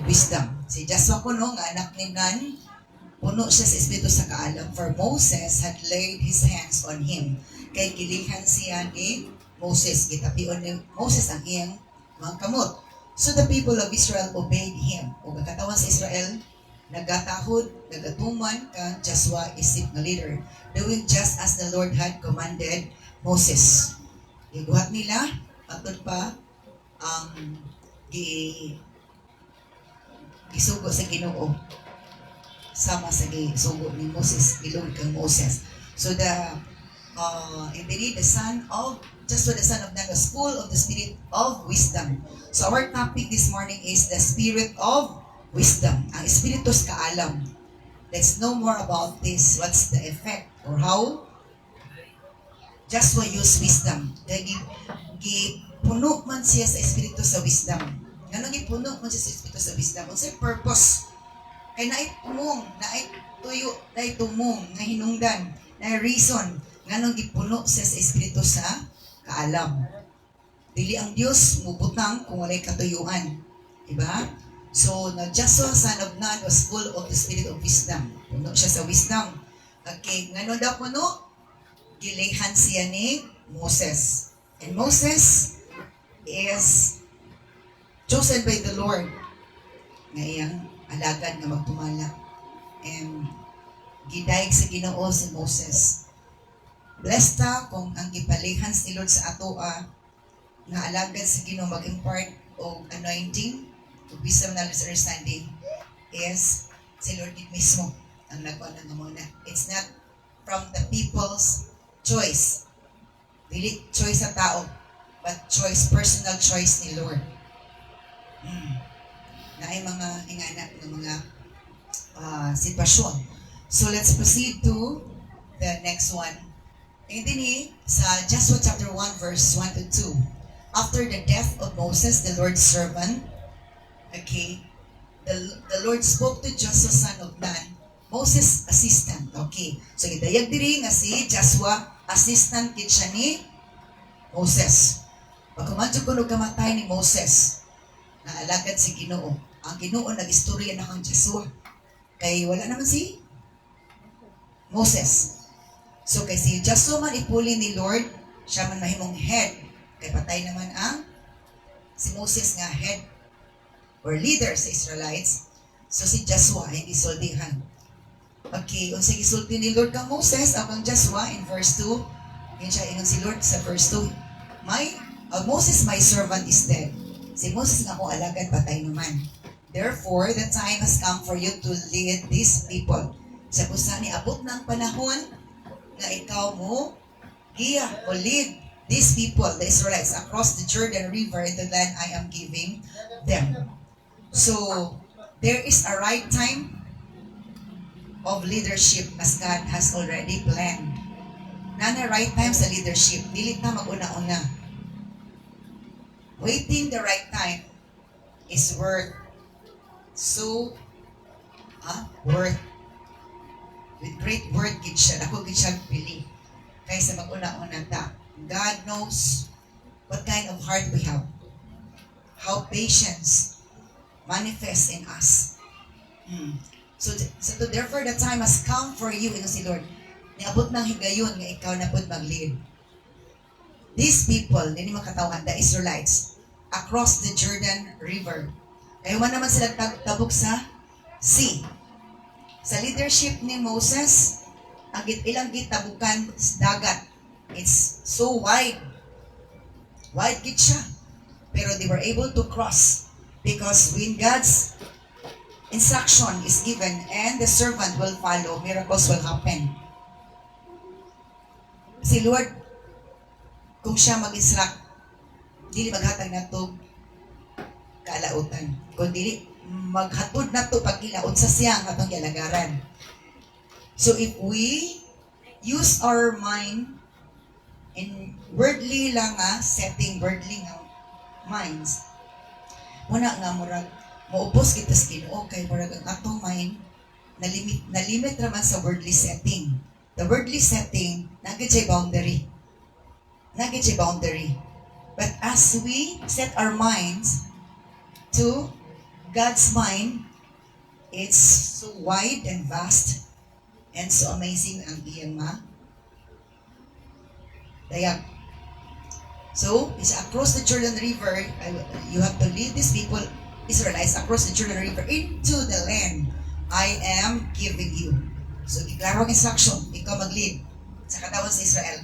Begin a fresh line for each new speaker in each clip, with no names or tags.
wisdom. Si Joshua kuno nga anak ni Nun, puno siya sa espiritu sa kaalam, for Moses had laid his hands on him. Kay gilihan siya ni Moses, gitapion ni Moses ang iyang mga kamot. So the people of Israel obeyed him. O katawan sa Israel, nagatahod, nagatuman kang Joshua isip na leader, doing just as the Lord had commanded Moses. Iguhat nila, atod pa ang gisugo sa Ginoo sama sa gisugo ni Moses, ilog kang Moses. So indeed the son of Joshua the son of Nun was full of the spirit of wisdom. So our topic this morning is the spirit of wisdom. Ang espiritu sa kaalam. Let's know more about this. What's the effect or how Joshua used wisdom. Gipuno man siya sa espiritu sa wisdom. Ganun gipuno man siya sa espiritu sa wisdom. Unsay purpose? Kay naay tumong, naay tuyo, naay tumong, nga hinungdan, naay reason, nganong gipuno siya sa espiritu sa kaalam. Dili ang Dios mubutang kung walay katuyuan. Diba? So, Joshua, son of Nun, was full of the spirit of wisdom. Puno siya sa wisdom. Okay, ngano daw puno? Gilihan siya ni Moses. And Moses is chosen by the Lord. Ngayang alagad nga magtumala. And gidayeg sa Ginoo si Moses. Blessed ta kung ang gipalihan si Lord sa atoa nga alagad sa Ginoo mag-impart o anointing to wisdom, knowledge, understanding is si Lord mismo ang nagkuha ng muna. It's not from the people's choice. Dili choice sa tao, but choice, personal choice ni Lord. Na ay mga ingana ng mga sitwasyon. So let's proceed to the next one. And din sa Joshua chapter 1 verse 1 to 2. After the death of Moses, the Lord's servant, okay, the Lord spoke to Joshua son of Nun, Moses' assistant. Okay, so gidayag diri nga si Joshua, assistant kid siya ni Moses. Pagkumadyo kuno kamatay ni Moses, na alagad si Ginoo. Ang Ginoo nag-istorya na kang Joshua. Kay wala naman si Moses. So kay si Joshua man ipuli ni Lord, siya man mahimong head. Kay patay naman ang si Moses nga head or leader sa Israelites. So si Joshua ay gisultihan. Okay, unsay gisulti ni Lord kang Moses o kang Joshua in verse 2. Yan siya ingon si Lord sa verse 2. Moses, my servant, is dead. Si Moses nga akong alagad, patay naman. Therefore, the time has come for you to lead these people. Sa kusa ni abot ng panahon na ikaw mo giya o lead these people, the Israelites, across the Jordan River into the land I am giving them. So, there is a right time of leadership as God has already planned. Na right time sa leadership, dili ta mag-una-una. Waiting the right time is worth worth with great worth gid siya. Ako gid siya pili kaysa mag-una-una ta. God knows what kind of heart we have. How patience manifests in us. So therefore the time has come for you, ino si Lord. Niabot ng higayon nga ikaw na pud mag-lead. These people, nini makatawhan, the Israelites, across the Jordan River. Kaya man naman sila tabok sa sea. Sa leadership ni Moses, ang ilang gitabukan dagat. It's so wide. Wide gid siya. Pero they were able to cross because when God's instruction is given and the servant will follow, miracles will happen. Si Lord, kung siya mag-instruct, dili maghatag na to kalautan. Kung dili maghatod na to pagkilaon sa siyang atong yalagaran. So if we use our mind in worldly lang setting, worldly nga minds, muna nga murag maupos kita sa Ginoo kay murag ang atong mind na-limit raman sa worldly setting. The worldly setting, nagit siya boundary. Nagit siya boundary. But as we set our minds to God's mind, it's so wide and vast and so amazing ang iyang dayag. So, it's across the Jordan River, you have to lead these people, Israelites, across the Jordan River into the land I am giving you. So, iklaro ang instruction, ikaw mag-lead sa katawan sa Israel.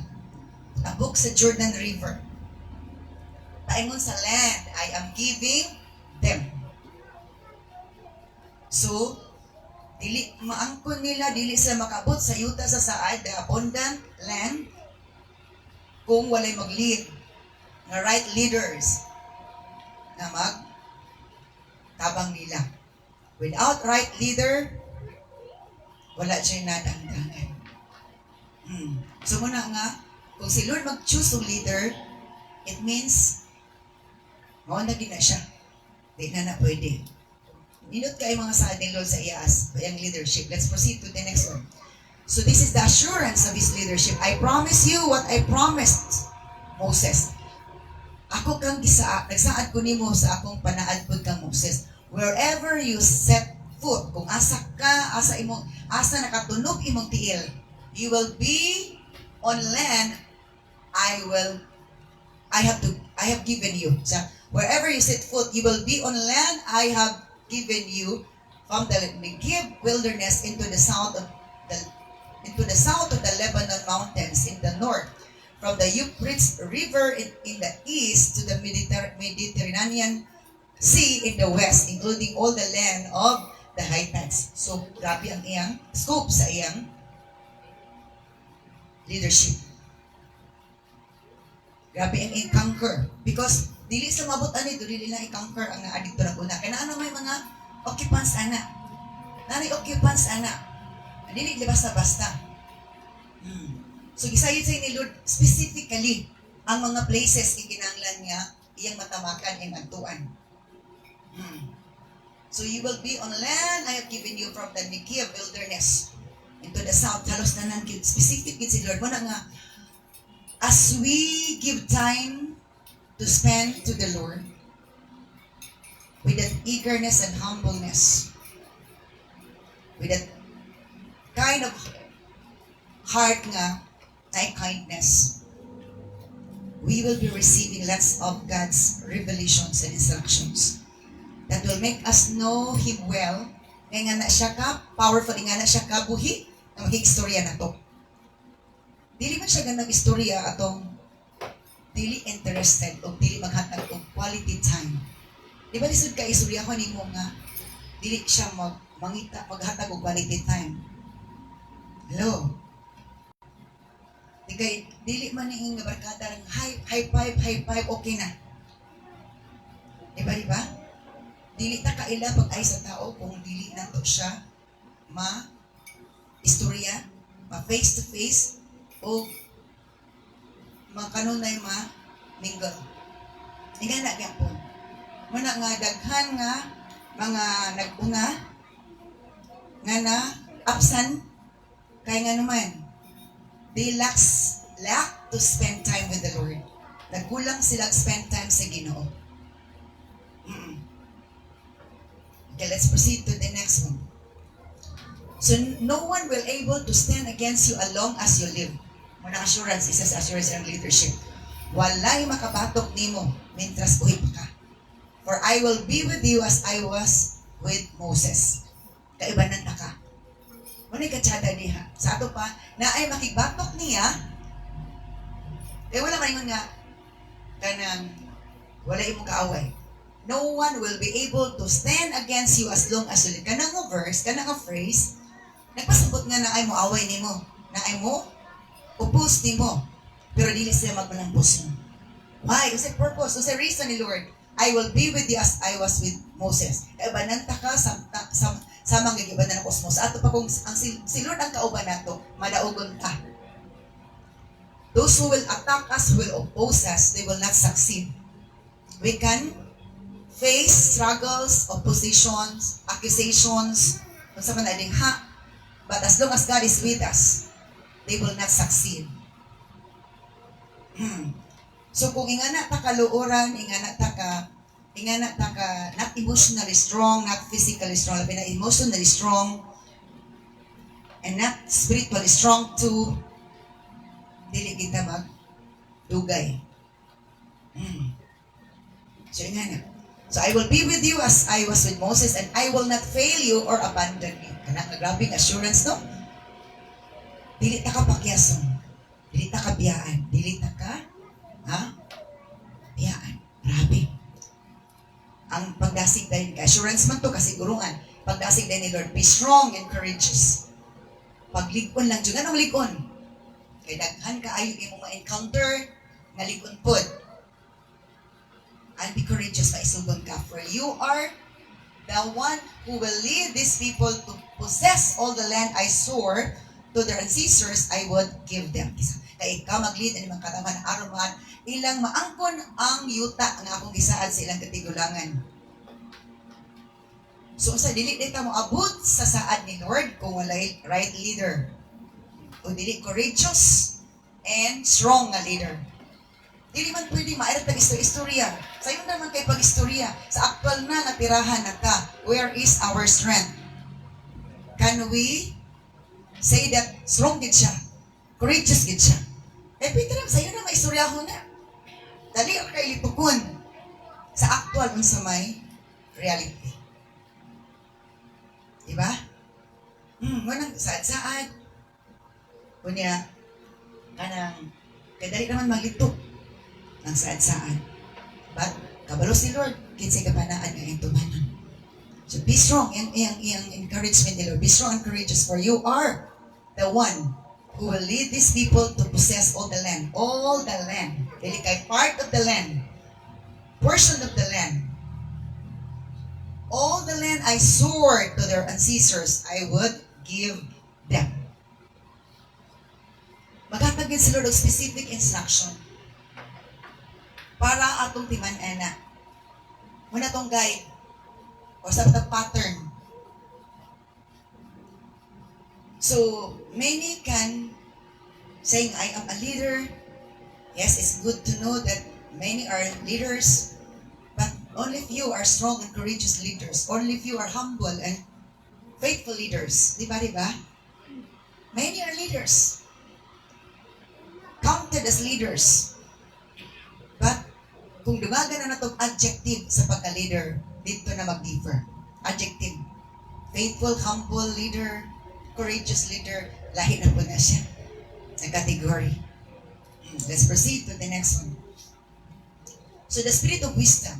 Tabok sa Jordan River. Taingon sa land I am giving them. So, dili maangkon nila, dili sila makabot sa yuta sa saad, the abundant land, kung walay mag-lead, na right leaders, na tabang nila. Without right leader, wala siya nadangdangan. So muna nga, kung si Lord mag-choose ng leader, it means, mauna gina siya. Di na pwede. Ninot kayo mga saad ni Lord sa iyas, bayang leadership. Let's proceed to the next one. So this is the assurance of His leadership. I promise you what I promised Moses. Ako kang nagsaad ko nimo sa akong panaadpod kang Moses. Wherever you set foot, kung asa ka, asa nakatunog imong tiil, you will be on land. I have given you. So, wherever you set foot, you will be on land I have given you, from the Negev wilderness into the south of the Lebanon mountains in the north, from the Euphrates River in the east to the Mediterranean Sea in the west, including all the land of the Hittites. So, grabe ang iyang scope sa iyang leadership. Grabe ang iyang conquer. Because, dili sa mabot ani, dili na i-conquer ang naadito na una. Kaya ano may mga occupants ana. Nanay occupants ana. Dili basta-basta. So, gisayod sa ni Lord specifically ang mga places ikinanglan niya iyang matamakan and agtuan. So, you will be on land I have given you from the Negev wilderness into the south. Halos na nang specific si Lord. Wala nga, as we give time to spend to the Lord with that eagerness and humbleness, with that kind of heart nga, na kindness, we will be receiving lots of God's revelations and instructions that will make us know Him well. Kaya nga na siya ka, powerful, nga na siya ka, buhi, na mag-istorya na to. Dili man siya ganang istorya atong dili interested o dili maghatag og quality time. Di ba lisod ka istorya ko nimo nga dili siya maghatag og quality time. Hello. Dili man ni nga barkada ng high five, okay na. Di ba? Dili ta kaila pag ay sa tao kung dili nato siya istorya, face to face, o kanunay mingle. Nga na gyapon. Muna nga daghan nga mga nag-una nga na absent kay nga naman they lack to spend time with the Lord. Nagkulang sila spend time sa Ginoo. Okay, let's proceed to the next one. So, no one will able to stand against you as long as you live. Muna assurance, isa sa assurance and leadership. Walay makabatok nimo mientras buhay pa ka. For I will be with you as I was with Moses. Kaibanan na ka. Muna ikatsada niya. Sa ato pa, na ay makigbatok niya, wala man nga, kanang, wala imong kaaway. No one will be able to stand against you as long as you live. Kanang nga verse, kanang nga phrase, nagpasabot nga na ay mo away nimo, na ay mo oppose nimo, pero dili sila magpalampos mo. Why? Kasi purpose, kasi reason ni Lord, I will be with you as I was with Moses. Kaya bananta ka sa mga gigibanan ng kosmos. Ato pa kung si Lord ang kauban nato, madaugon ka. Those who will attack us, who will oppose us, they will not succeed. We can face struggles, oppositions, accusations, kung sa manading but as long as God is with us, they will not succeed. So kung ingana ta kaluoran, ingana ta ka ingana ta ka, not emotionally strong, not physically strong, labi na emotionally strong, and not spiritually strong too, dili kita magdugay. So, ingana. So, I will be with you as I was with Moses, and I will not fail you or abandon you. Kana grabing assurance, no? Dili ta ka pakyason. Dili ta ka biyaan. Dili ta ka, biyaan. Grabe. Ang pagdasig dahil ka, assurance man to, kasiguruan. Pagdasig dahil ni Lord, be strong and courageous. Paglikon lang dyan. Anong likon? Kay daghan ka ayo imong ma-encounter nga likon pod. And be courageous, maisugon ka. For you are the one who will lead these people to possess all the land I swore to their ancestors I would give them. Kaya ikaw mag-lead ang mga katawan na aruman, ilang maangkon ang yuta nga akong gisaad sa ilang katigulangan. So sa dili dito mo abot sa saad ni Lord kung walay right leader. Kung dili courageous and strong nga leader. Dili man pwede mairat ng istorya. Sayo naman kay pag-istorya. Sa aktual na natirahan na ta, where is our strength? Can we say that strong gid siya? Courageous gid siya? Pwede lang, sayo na maistoryahon na. Dali ang kay litukon sa aktual sa may reality. Diba? Munang saad-saad. Kunya, kanang, kaya dali naman maglitok ng saad-saad. But, kabalo si Lord, kinsay kapanaan nga yung tumanan. So, be strong. Yung encouragement ni Lord. Be strong and courageous, for you are the one who will lead these people to possess all the land. All the land. Dili kay part of the land. Portion of the land. All the land I swore to their ancestors, I would give them. Maghatagin si Lord of specific instruction para atong timan-ana. Muna tong guide o sa pattern. So, many can saying, I am a leader. Yes, it's good to know that many are leaders, but only few are strong and courageous leaders. Only few are humble and faithful leaders. Di ba? Many are leaders. Counted as leaders. But, kung dumagan na itong adjective sa pagka-leader, dito na mag-differ. Adjective. Faithful, humble leader, courageous leader, lahi na po na siya sa category. Let's proceed to the next one. So the spirit of wisdom,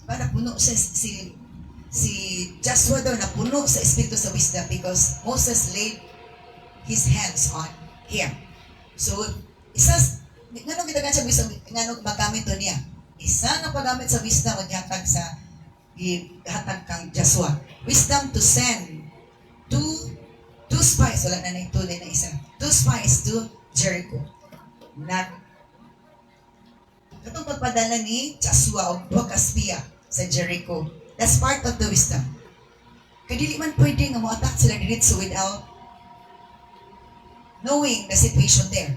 diba napuno siya si Joshua daw napuno sa espiritu sa wisdom because Moses laid his hands on him. So, ngano gitagan siya wisdom, ngano magamit to niya? Isa nga paggamit sa wisdom maghatag sa hatag kang Joshua. Wisdom to send two spies, wala na naituloy na isa. 2 spies to Jericho. Katong pagpadala ni Joshua o Bakaspia sa Jericho. That's part of the wisdom. Kadili man pwede nga mo-attack sila diretso without knowing the situation there.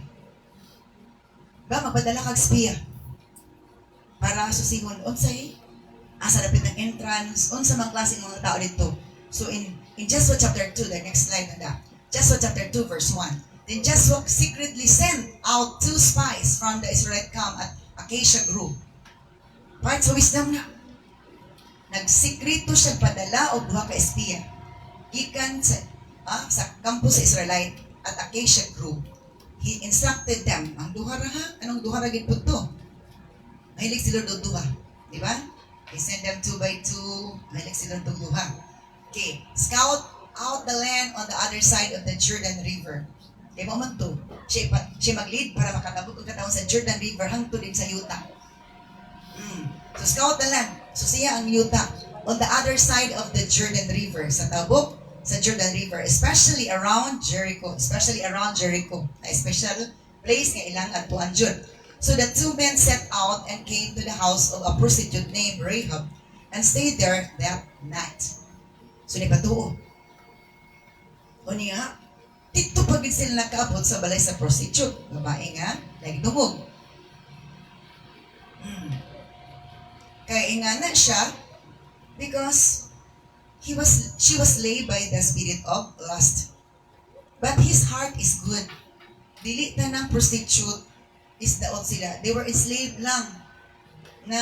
Ba, magpadala kag spiya para susingon, unsay asa dapit ng entrance, unsa mang klaseng mga tao dito. So in Joshua chapter 2, the next slide na da. Joshua chapter 2 verse 1. Then Joshua secretly sent out 2 spies from the Israelite camp at Acacia Grove. Part sa wisdom na. Nagsikrito siya padala o duha ka espiya. Gikan sa kampo sa Israelite at Acacia Grove. He instructed them. Ang duha ra ha? Anong duha ra gid po to? Mahilig sila do duha. Di ba? He sent them 2 by 2. Mahilig sila do duha. Okay. Scout out the land on the other side of the Jordan River. Di ba man to? Siya mag-lead para makatabog ang katawang sa Jordan River hangtod din sa yuta. So scout the land. So siya ang yuta on the other side of the Jordan River. Sa tabok sa Jordan River, especially around Jericho. A special place nga ilang atuan jud. So the 2 men set out and came to the house of a prostitute named Rahab and stayed there that night. So ni patuo. O niya, dito pagid sila nakaabot sa balay sa prostitute. Babae nga, nagdumog. Kaya ingana siya because she was led by the spirit of lust. But his heart is good. Dili ta ng prostitute is daot sila. They were enslaved lang na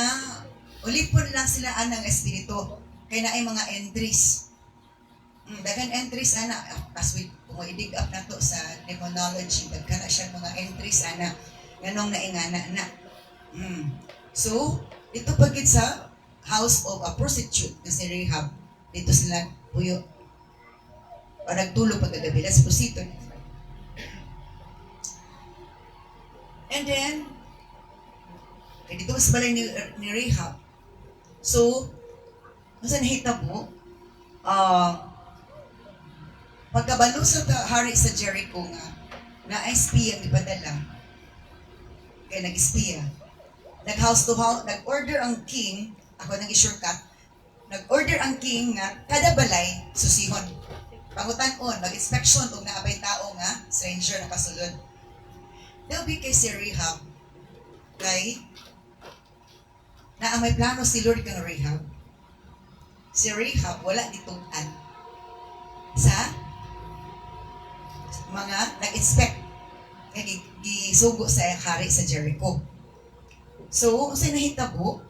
ulipon lang sila anang espiritu. Kaya na ay mga entries. Dagan entries ana as we kung i-dig up nato sa demonology, daghan na siya mga entries ana nganong naingana na. So, dito pagit sa house of a prostitute na si Rahab, dito sila puyo o nagtulog pagkagabi sa prostitute. And then, dito sa balay ni Rahab. So, masa nahitabo, pagkabalo sa hari sa Jericho nga, na ay spiya ang ipadala, kaya nag-espiya. Nag-house to house, nag-order ang king, ako nang i-shortcut, nag-order ang king nga, kada balay, susihon. Pangutan-on, mag-inspection kung naabay tao nga, stranger na kasulod. Dabi kay si Rahab, kay, na ang may plano si Lord kang Rahab. Si Rahab, wala ditutan sa mga nag-inspect nga gisugo sa hari sa Jericho. So, unsay nahitabo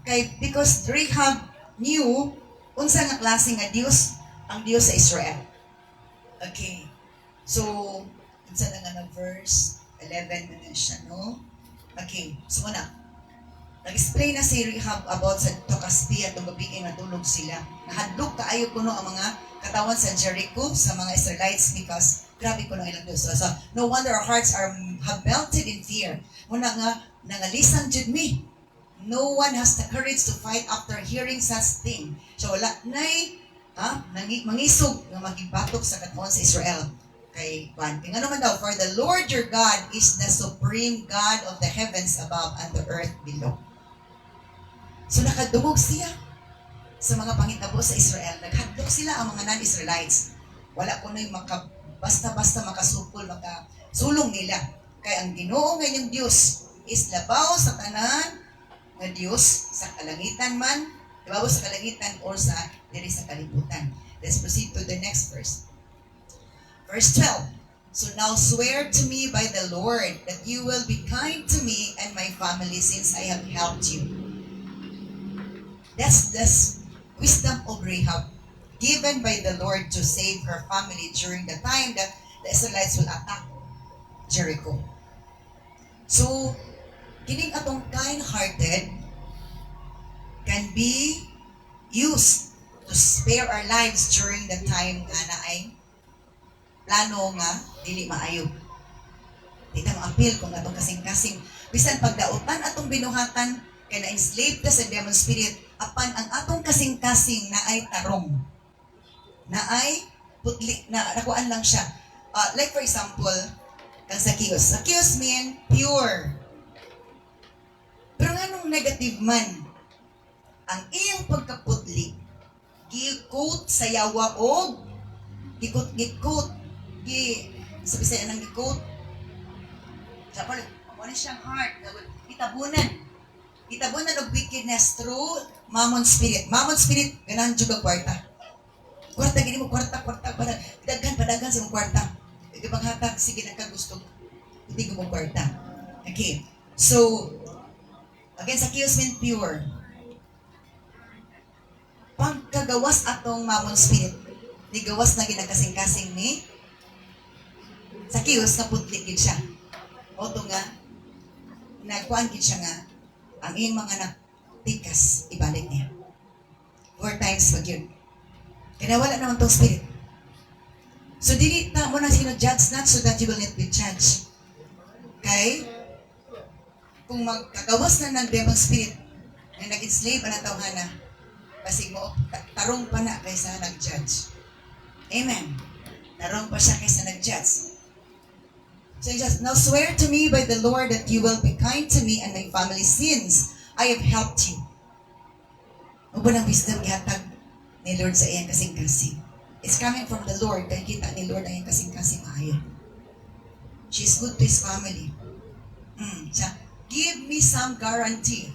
kay because Rahab knew unsa nga klase nga Dios ang Dios sa Israel. Okay. So, unsa na nga verse 11 na siya, no? Okay. So, nag-explain na si Rahab about sa Tokaspia at gabi nga tulog sila. Nahadlok kaayo kuno ang mga katawan sa Jericho sa mga Israelites because grabe kuno ilang Diyos. So, no wonder our hearts have melted in fear. Muna nga, nangalisan jud me. No one has the courage to fight after hearing such thing. So, wala na'y mangisog nga magibatok sa katawan sa Israel. Kay Juan. Kaya naman daw, for the Lord your God is the supreme God of the heavens above and the earth below. So nakadungog siya sa mga pangitabo sa Israel. Naghadlok sila ang mga non-Israelites. Wala ko na yung basta-basta makasupol, makasulong nila. Kaya ang Ginoo ngayong Diyos is labaw sa tanan na Diyos sa kalangitan man, labaw sa kalangitan or sa diri sa kalibutan. Let's proceed to the next verse. Verse 12. So now swear to me by the Lord that you will be kind to me and my family since I have helped you. That's the wisdom of Rahab given by the Lord to save her family during the time that the Israelites will attack Jericho. So, kining atong kind-hearted can be used to spare our lives during the time nga na ay plano nga dili maayo. Di ta ma-appeal kung atong kasing-kasing bisan pagdautan atong binuhatan kay na-enslaved ta sa demon spirit apan ang atong kasing-kasing na ay tarong. Na ay putli na nakuan lang siya. Like for example, kang Zacchaeus. Zacchaeus mean pure. Pero nganong negative man ang iyang pagkaputli gi-coat sa yawa o gi-coat sabi sa nang gi-coat sa pala ano siyang heart itabunan og wickedness through mammon spirit ganahan jud ang kwarta gini mo kwarta padaghan sa mong kwarta ipanghatag sige na ka gusto hindi ko mong kwarta. Okay, so again Zacchaeus mean pure. Pagkagawas atong mammon spirit ni gawas na ginagkasing-kasing ni Zacchaeus na putli gid siya. Oto nga nagkuan gid siya nga ang iyang mga naktikas ibalik niya. 4 times pag yun. Kaya wala naman tong spirit. So dili ta mo na sino judge not so that you will not be judged. Okay? Kung magkagawas na ng demon spirit na nag-enslave ang tawhana, basig mo tarong pa na kaysa nag-judge. Amen. Tarong pa siya kaysa nag-judge. So he says, now swear to me by the Lord that you will be kind to me and my family since I have helped you. Ano ba ng wisdom ihatag ni Lord sa iyang kasing-kasing? It's coming from the Lord. Kaya kita ni Lord ang iyang kasing-kasing maayon. She's good to his family. Give me some guarantee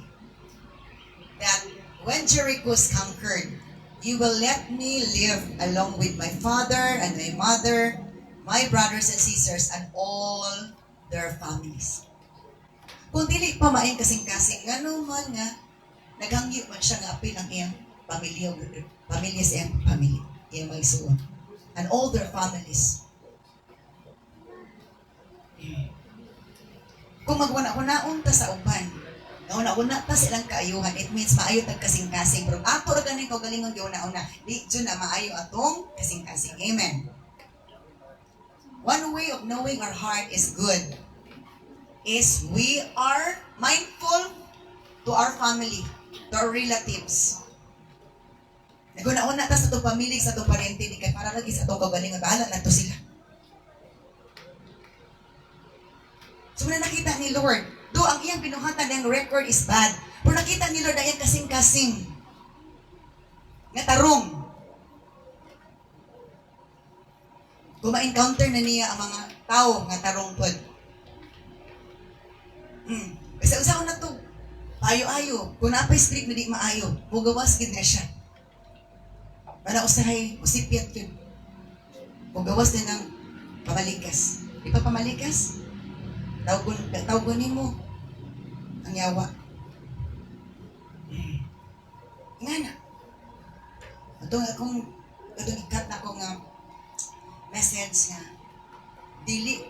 that when Jericho is conquered, you will let me live along with my father and my mother, my brothers and sisters, and all their families. Kung dili pa maayong kasing-kasing, ngano man nga, naghangyo man siya nga apil ang iyang pamilya sa iyang pamilya, iyang mga isuon, and all their families. Kung magwana-unaon ta sa uban, nauna-una ta silang kaayuhan, it means maayo tag kasing-kasing. Pero ato ra ganing kaugalingon di una-una, di dyan na maayo atong kasing-kasing. Amen. One way of knowing our heart is good is we are mindful to our family, to our relatives. Naguna-una ta sa itong pamilya, sa itong parente, di kay para lagi sa itong kaugalingon, bahala na to sila. So na nakita ni Lord, do ang iyang binuhatan ng record is bad, pero nakita ni Lord ang iyang kasing-kasing nga tarong. Kung ma-encounter na niya ang mga tao nga tarong pod. Kasi usaon na to, paayo-ayo. Kung napay street na di maayo, mugawas gid na siya. Para usahay, usipyat yun. Mugawas din ng pamalikas. Di pa pamalikas? Tawgon mo ang yawa. Nga na. Itong ikat na ko nga message nga dili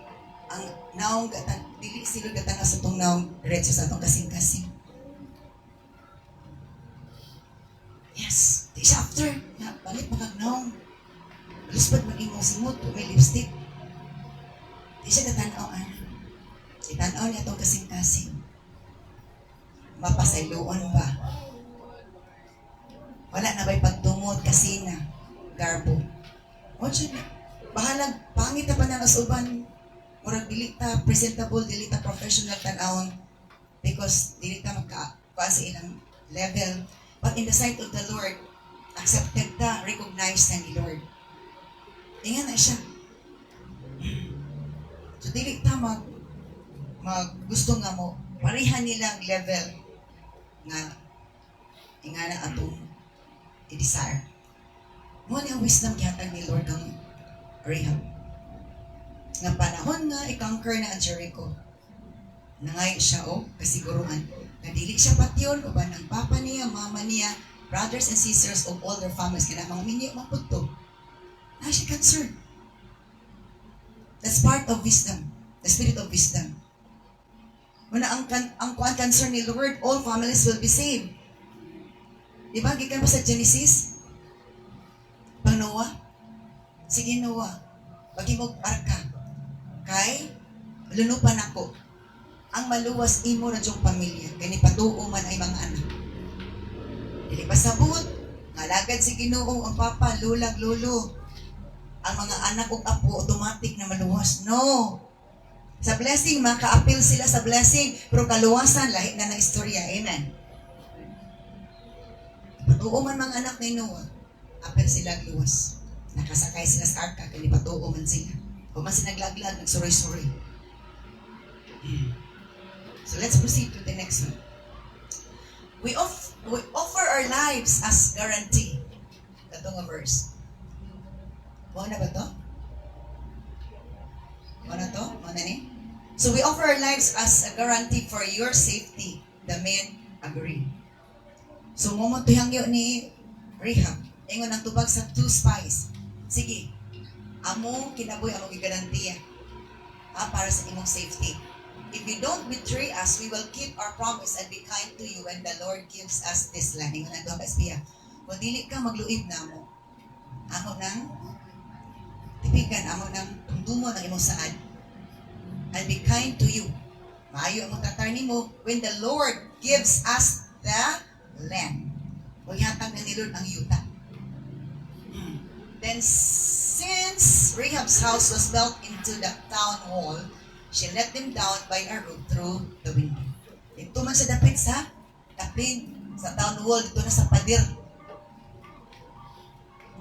ang naong gatan, dili sila gatan sa itong naong diretso sa itong kasing-kasing. Yes. Di siya after na balik magagnaong luspad man imong simot may lipstick. Di siya gatanaw itanaw niya itong kasing-kasing. Mapasayloon ba? Wala na ba'y pagtungod kasi na garbo. O siya na. Bahalag, pangit na pa na nasuban. Murag dilita, presentable, dilita, professional tanawon. Because dilita magka-kuha sa ilang level. But in the sight of the Lord, accepted ta, recognized na ni Lord. Ingan na siya. So dilita gusto nga mo, parihan nilang level nga ingana atong i-desire. Mo ni ang wisdom gihatag ni Lord ang Rahab. Nga panahon nga i-conquer na ang Jericho. Nangay siya kasiguruhan. Nga dili siya patyon, uban ang papa niya, mama niya, brothers and sisters of all their families. Kaya mga minyo, mga punto. Na siya concerned. That's part of wisdom. The spirit of wisdom. Muna ang concern ni Lord, all families will be saved. Diba? Gikan pa sa Genesis? Pang Noah? Sige Noah, bagi mo arka. Kay, lunupan ako. Ang maluwas imo na diyong pamilya. Kaya patuo man ay mga anak. Dili pa sabot. Ngalagad si Ginoo ang papa, lulag, lulo. Ang mga anak ug apo, automatic na maluwas. No. Sa blessing, maka-appeal sila sa blessing, pero kaluwasan, lahi na ng istorya. Amen. Patuo man mga anak ni Noah, apel sila luwas. Nakasakay sila sa arka, kaya patuo man sila. Kung man sinaglaglag, nagsuroy-suroy. So let's proceed to the next one. We offer our lives as guarantee. Ito nga verse. Buwan na ba ito? Ano to? Ano ni? So we offer our lives as a guarantee for your safety. The men agree. So mumuntuyang ni Rahab. Ingon ang tubag sa 2 spies. Sige, amo kinabuhi amo gigarantiya. Para sa imong safety. If you don't betray us, we will keep our promise and be kind to you when the Lord gives us this land. Ingon ang duha ka espiya. Kung dili ka magluib na mo, amo nang tipigan, amo nang tungdumo ng imong saad. I'll be kind to you. Maayo ang tatar nimo when the Lord gives us the land. Maghatag na ni Lord ang yuta. Then since Rahab's house was built into the town wall, she let them down by a rope through the window. Ito man sa dapit sa town wall, dito na sa pader.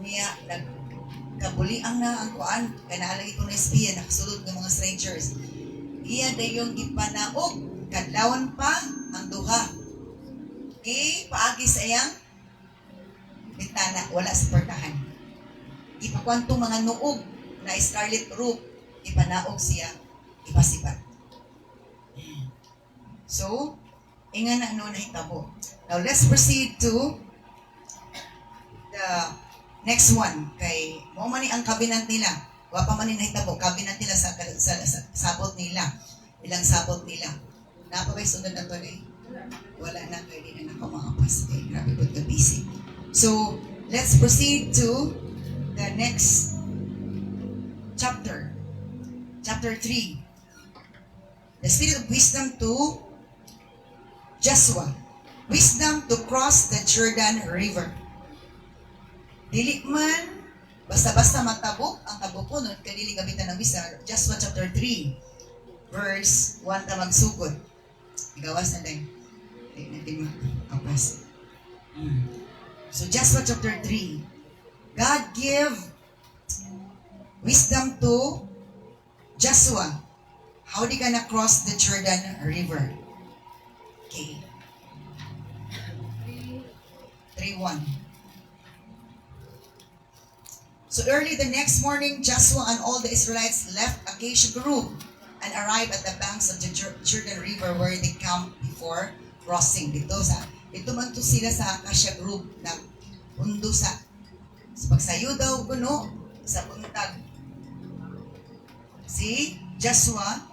Niya, nagkabuliang na ang kuan, kaya naalagi ko na espiya, nakasulod ng mga strangers. Iya dayong gipanaog, kadlawan pa ang duha. paagi sa iyang bintana, wala sa portahan. Ipakwantong mga nuog na scarlet rope, ipanaog siya, ipasipat. So, inga na ano nahitabo. Now, let's proceed to the next one. Kay, mo man ni ang cabinet nila. Wa pa man ni nahitabo, cabinet nila sa sabot nila. Ilang sabot nila. Napabay sunod na to eh. Wala na kayo din na nakamapas. Okay, grabe po the busy. So, let's proceed to the next chapter. Chapter 3. The spirit of wisdom to Joshua. Wisdom to cross the Jordan River. Dili man, basta-basta matabok, ang tabok po nun, kadili gabitan ng visa. Joshua chapter 3, verse 1 na magsugod. Igawas na din. Hindi natin makapas. So Joshua chapter 3, God give wisdom to Joshua. How they gonna cross the Jordan River? Okay. 3:1. So early the next morning, Joshua and all the Israelites left Acacia Grove and arrived at the banks of the Jordan River where they camped before crossing. Dito man to sila sa Acacia Grove na undusa. So pagsayo daw kuno sa buntag. Si Joshua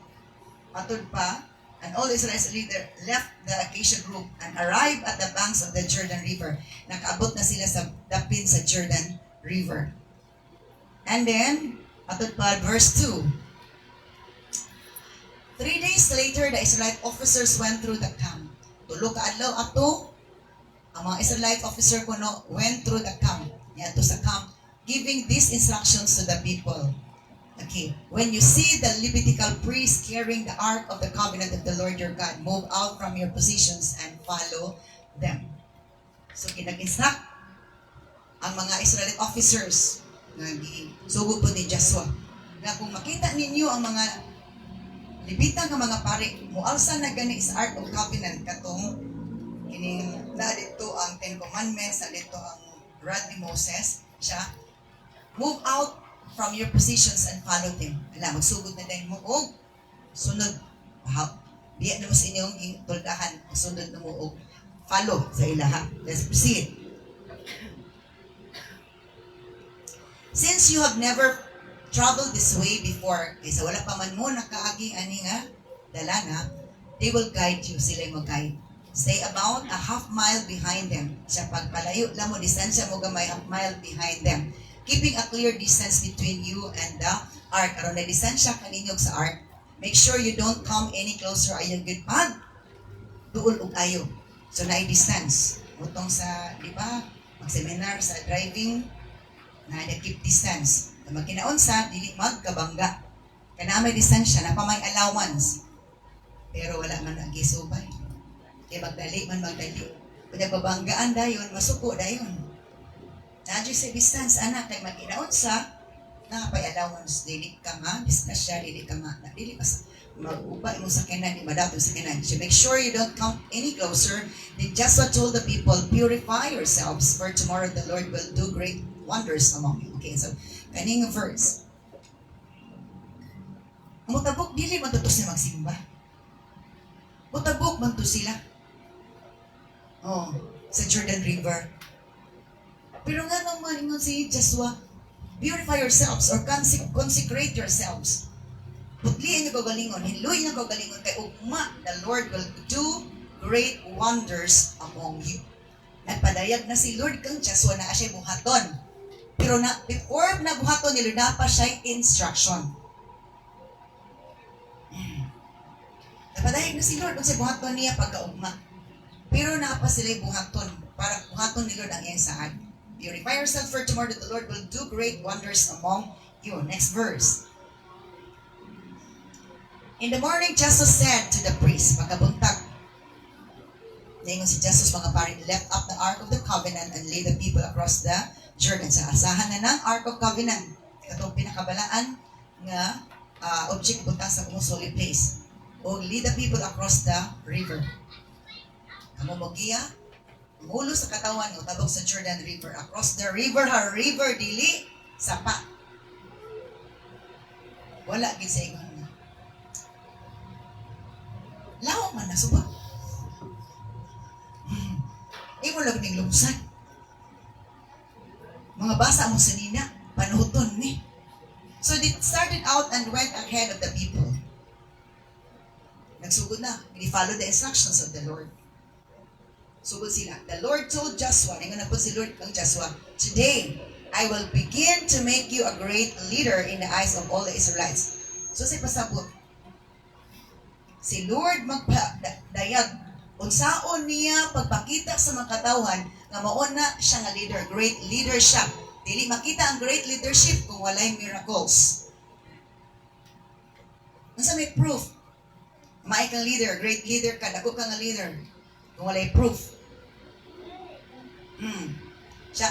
matod pa, and all the Israelites leader left the Acacia Grove and arrived at the banks of the Jordan River. Nakaabot na sila sa dapin sa Jordan River. And then, atod pa, verse 2. 3 days later, the Israelite officers went through the camp. Tulo ka adlaw ato, ang mga Israelite officer kuno went through the camp. Yato sa camp, giving these instructions to the people. Okay, when you see the Levitical priests carrying the Ark of the Covenant of the Lord your God, move out from your positions and follow them. So, kinag-instruct ang mga Israelite officers na sugod po ni Joshua na kung makita ninyo ang mga Levita nga mga pari, mualsa na gani sa Ark of Covenant katong kining na dito ang Ten Commandments, na dito ang rod ni Moses, siya, move out from your positions and follow them. Ala, magsugod na dahil mo, og sunod. Biya na mo sa inyong tuldahan, sunod na mo, og follow sa ilaha. Let's proceed. Since you have never traveled this way before, kaysa wala pa man mo nakaagi ani nga dalana, they will guide you, sila yung mag-guide. Stay about a half mile behind them. Siya pagpalayo lang mo, distansya mo gamay half mile behind them. Keeping a clear distance between you and the ark. Aron na distansya kaninyog sa ark. Make sure you don't come any closer. Ayun good pag duol ug ayo. So na distance. Utong sa, di ba, mag-seminar sa driving, na keep distance. Na magkinaon sa, dili magkabangga. Kana may distansya, na pa may allowance. Pero wala man nagisubay. Kaya magdali. Kung nagbabanggaan dayon, masuko dayon. Nadyo sa distance, anak, kay magkinaon sa, nakapay allowance, dili ka nga, diskasya, dili ka nga, dili ka sa, mag-ubay mo sa kanan, di madato sa kanan. So make sure you don't come any closer. Then Joshua told the people, purify yourselves, for tomorrow the Lord will do great wonders among you. Okay, so, kaning verse. Mutabok, dili matutos na magsimba. Mutabok, man to sila. Oh, sa Jordan River. Pero nga naman ingon si Joshua, purify yourselves or consecrate yourselves. Putliin niyo kagalingon, hinluin niyo kagalingon kay ugma, the Lord will do great wonders among you. Nagpadayag na si Lord kang Joshua na siya buhaton. Pero na, before na buhaton ni Lord, na pa siya instruction. Nagpadayag na si Lord kung si buhaton niya pagkaugma. Pero na pa sila buhaton, para buhaton ni Lord ang iyang saad. Purify yourself for tomorrow that the Lord will do great wonders among you. Next verse. In the morning, Joshua said to the priest, pagkabuntag, naingon si Jesus mga pari, left up the Ark of the Covenant and lay the people across the Jordan. Sa asahan na ng Ark of Covenant. Katong pinakabalaan nga object butang sa kung holy place. O lead the people across the river. Kamu mo giya, Mulo sa katawan mo, tabok sa Jordan River. Across the river, river, dili, sapa. Wala gid sa ingon na. Lawa man na, suba. Imo lang ning lumsan. Mga basa mo sa nina, panuton ni. So they started out and went ahead of the people. Nagsugod na. They followed the instructions of the Lord. Sugod sila. The Lord told Joshua, ngayon na po si Lord kang Joshua, today, I will begin to make you a great leader in the eyes of all the Israelites. So si pasabot, si Lord magpadayag, unsaon niya pagpakita sa mga katawan nga mao na siya nga leader, great leadership. Dili makita ang great leadership kung walay miracles. Unsa may proof? May kang leader, great leader ka, dako ka nga leader. Kung walay proof. Siya,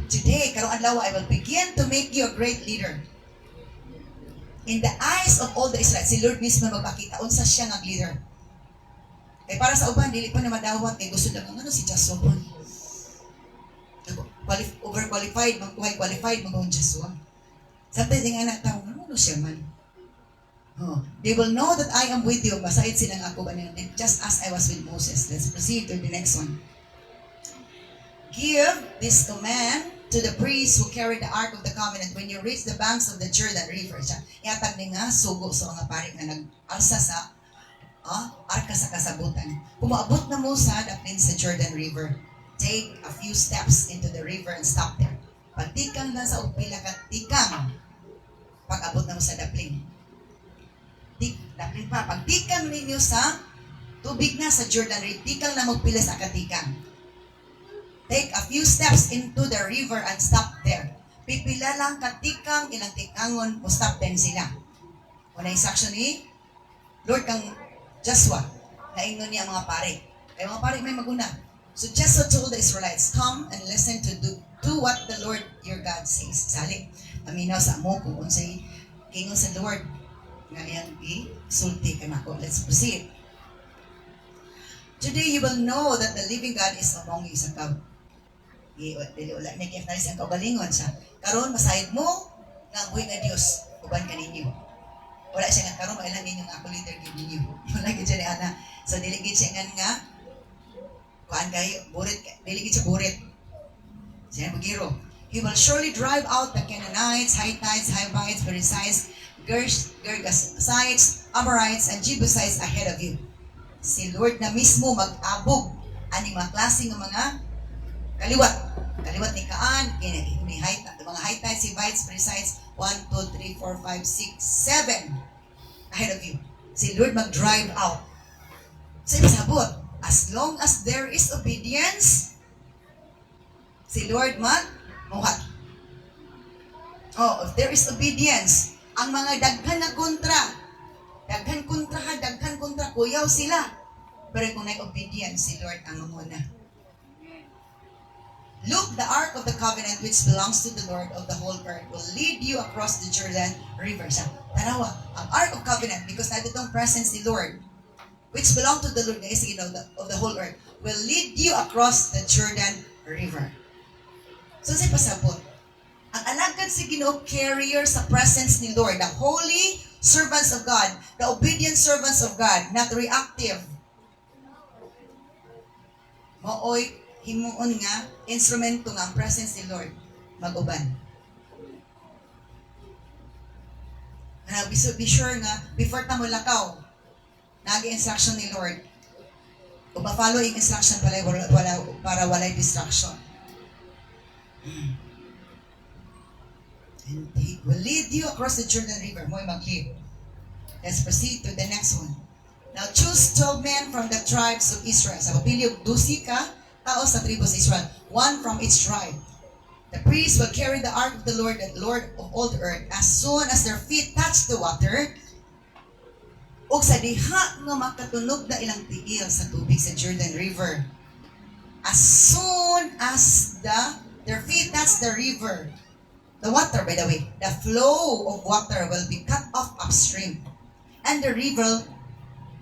today, karong adlaw, I will begin to make you a great leader. In the eyes of all the Israelites, si Lord mismo magpakita, unsa siya nga leader. Kaya para sa uban, dili pa na madawat, kaya gusto na ano si Joshua po. Overqualified, qualified, mag-on Joshua. Sometimes, yung anak tao, ano siya man? They will know that I am with you. Masahid silang ako ba nila? Just as I was with Moses. Let's proceed to the next one. Give this command to the priests who carry the Ark of the Covenant when you reach the banks of the Jordan River. Yatag ni nga, sugo sa mga parik na nag-alsa sa arka sa kasabutan. Kung maabot na mo sa daplin sa Jordan River, take a few steps into the river and stop there. Pagtikang na sa upila ka, tikang pag-abot na mo sa daplin. Daplin pa, pagtikang ninyo sa tubig na sa Jordan River, tikang na magpila sa katikang. Take a few steps into the river and stop there. Pipila lang katikang, ilang tikangon, mo stop din sila. Una instruction ni Lord kang Joshua, naingon niya mga pare. Kaya mga pare may maguna. So Joshua told the Israelites, come and listen to do what the Lord your God says. Sali, aminaw sa amo kung unsay kingon sa Lord nga iyang i-sulti ka nako. Let's proceed. Today you will know that the living God is among you sa kab. Dili wala na kaya ang kaugalingon siya. Karon masayid mo nga ang buhay nga Dios uban kaninyo. Wala siya nga karon mailan ninyo nga ako leader gid ninyo. Wala gid siya ana. So dili gid siya nga kuan kayo burit dili gid siya burit. Siya magiro. He will surely drive out the Canaanites, Hittites, Hivites, Perizzites, Girgasites, Amorites, and Jebusites ahead of you. Si Lord na mismo mag-abog ani mga klaseng mga kaliwat ni Kaan, ni mga Hittites, Hivites, Perizzites, 1, 2, 3, 4, 5, 6, 7 ahead of you. Si Lord mag-drive out. So, sabot, as long as there is obedience, si Lord mag-muhat. If there is obedience, ang mga daghan na kontra, daghan kontra, kuyaw sila. Pero kung may obedience, si Lord ang mamuna. Look, the Ark of the Covenant which belongs to the Lord of the whole earth will lead you across the Jordan River. Tanawa, ang Ark of Covenant, because natin itong presence ni Lord, which belong to the Lord of the whole earth, will lead you across the Jordan River. So, si pasabot, ang alagad si Ginoo carrier sa presence ni Lord, the holy servants of God, the obedient servants of God, not reactive. Maoy, himuon nga, instrumento nga ang presence ni Lord, mag-uban. Be sure nga, before ta mo lakaw, nag-instruction ni Lord, kung ma-follow yung instruction para walay distraction. And He will lead you across the Jordan River. Mo'y mag-lead. Let's proceed to the next one. Now choose 12 men from the tribes of Israel. Sa papilyo, 12 ka, tao sa tribo sa Israel, one from each tribe. The priests will carry the ark of the Lord of all the earth. As soon as their feet touch the water, o sa diha nga makatunog na ilang tiil sa tubig sa Jordan River. As soon as their feet touch the river, the water, by the way, the flow of water will be cut off upstream, and the river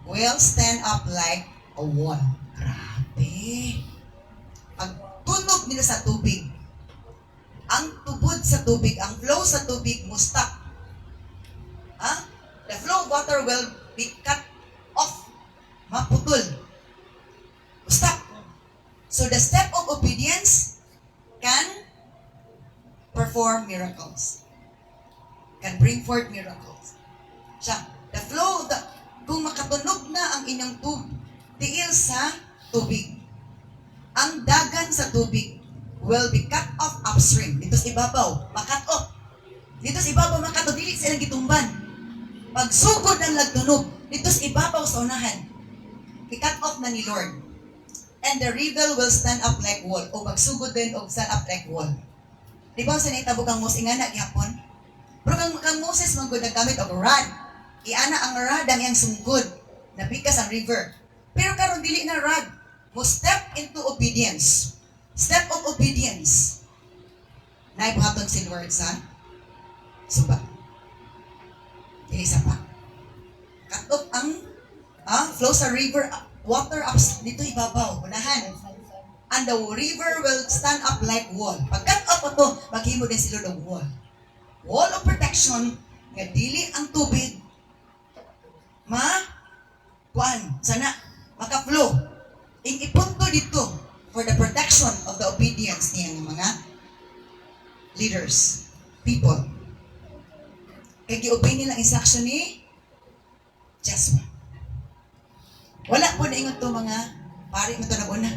will stand up like a wall. Grabe. pagtunog nila sa tubig, ang tubod sa tubig, ang flow sa tubig mo stop. The flow of water will be cut off. Maputol. Stop. So the step of obedience can perform miracles. Can bring forth miracles. The flow of kung makatunog na ang inyong tiil sa tubig, ang dagan sa tubig will be cut off upstream. Dito sa ibabaw, makat off. Dito sa ibabaw, makat off. Dili silang gitumban. Pag sugod ang lagtunog, dito sa ibabaw sa unahan, i-cut off na ni Lord. And the river will stand up like wall. O magsugod din o stand up like wall. Di ba sa naitabo kang Moses, ingana gihapon? Pero kang Moses, magod nagamit og rod. Iana ang rod ang iyang sunggod. Nabikas ang river. Pero karon dili na rod. Mo step into obedience. Step of obedience. Naibuhaton si Lord sa suba. Dili isa pa. Cut off ang flow sa river, water up dito ibabaw, unahan. And the river will stand up like wall. Pag cut off ito, maghimo din si Lord ng wall. Wall of protection, nga dili ang tubig sana maka-flow. Ipunto dito for the protection of the obedience niya ng mga leaders, people. Kaya gi-obey nila instruction ni Joshua. Wala po na ingon to mga pari mo to nag-una.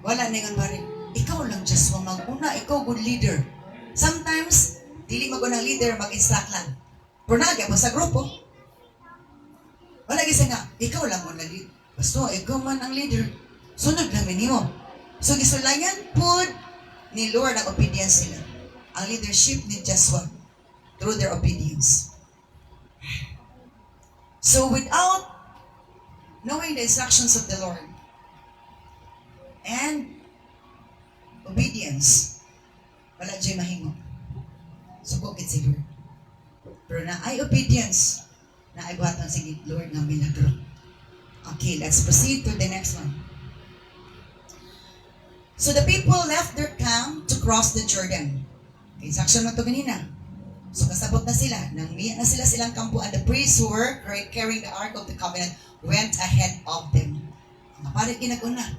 Wala na ingon pari. Ikaw lang Joshua mag-una, ikaw good leader. Sometimes, dili mag-unang leader, mag-instruct lang. Pero nagya mo sa grupo. Wala gisa nga, ikaw lang mo na lead. Basta, ikaw man ang leader. Sunod lang minimo. So, gisulayan po ni Lord ang obedience nila. Ang leadership ni Joshua through their obedience. So, without knowing the instructions of the Lord and obedience, wala dyan mahimo. Sukokit si Lord. Pero na ay obedience, na ay buhatan si Lord ng milagro. Okay, let's proceed to the next one. So the people left their camp to cross the Jordan. Okay, instruction mo ito ganina. So kasabot na sila. Nang miya na silang kampo, and the priests who were carrying the Ark of the Covenant went ahead of them. Mapalit ginaguna.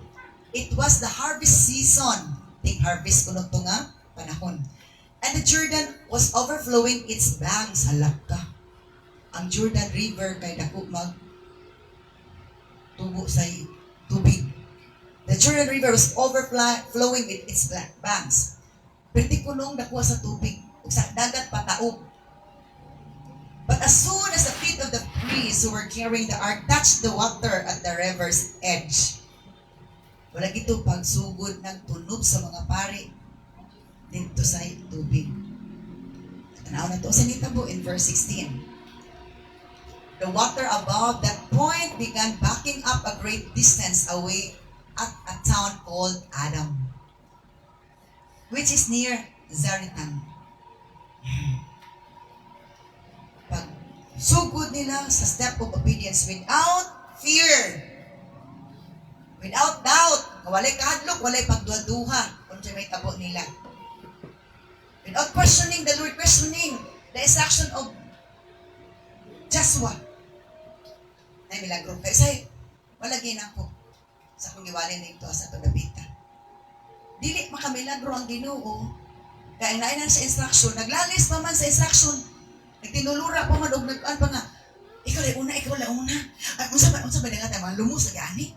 It was the harvest season. Ting harvest kuno ito nga panahon. And the Jordan was overflowing its banks. Halaka. Ang Jordan River kay dako tubo sa tubig. The Jordan River was overflowing with its banks. Pwede kunong dako sa tubig. Sa dagat pataog. But as soon as the feet of the priests who were carrying the ark touched the water at the river's edge, wala gito pagsugod ng tunog sa mga pari dito sa tubig. Tanaw na to sa nitabo in verse 16. The water above that point began backing up a great distance away at a town called Adam, which is near Zaretan. Pag sugod nila sa step of obedience without fear, without doubt, walay kahadlok, walay pagduha-duha kung siya may tabo nila. Without questioning the Lord, questioning the instruction of Joshua. Na milagro. Kasi wala ginako sa kung iwalin nito sa Todabita. Dili makamilagro ang Ginoo. Kaya nainan sa instruction, naglalis pa man sa instruction, nagtinulura pa man o nag-an pa nga, ikaw lang una. Unsa ba nga tayo, mga lumos na gani?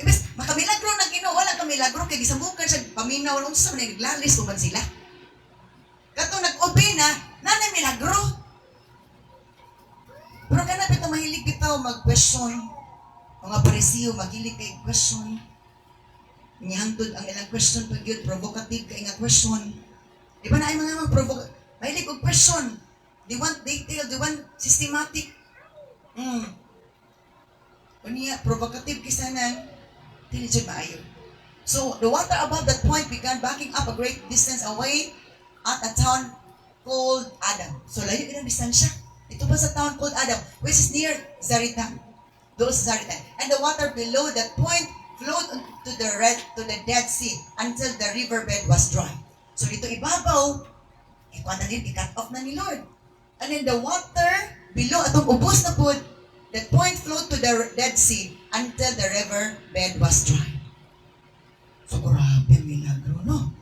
Ibig, makamilagro na Ginoo, wala ka milagro, kaya gisabukan siya, paminaw, unsa man naglalis pa man sila. Kato nag-obey na, nanay milagro. Pero kanap ito mahilig bitaw mag-question, mga parisiyo, mahilig kay question. Nihantod ang ilang question pag yun, provocative kay nga question. Di ba na ay mga provocative? Mahilig og question. They want detail, they want systematic. Kuniya, provocative kisa na, hindi dyan maayo. So, the water above that point began backing up a great distance away at a town called Adam. So, layo ilang distansya. Ito pa sa town called Adam, which is near Zaretan. Doon sa Zaretan. And the water below that point flowed to the Dead Sea until the riverbed was dry. So dito ibabaw, i-cut off na ni Lord. And then the water below, atong ubos na po, that point flowed to the Dead Sea until the riverbed was dry. So grabe ang milagro, no?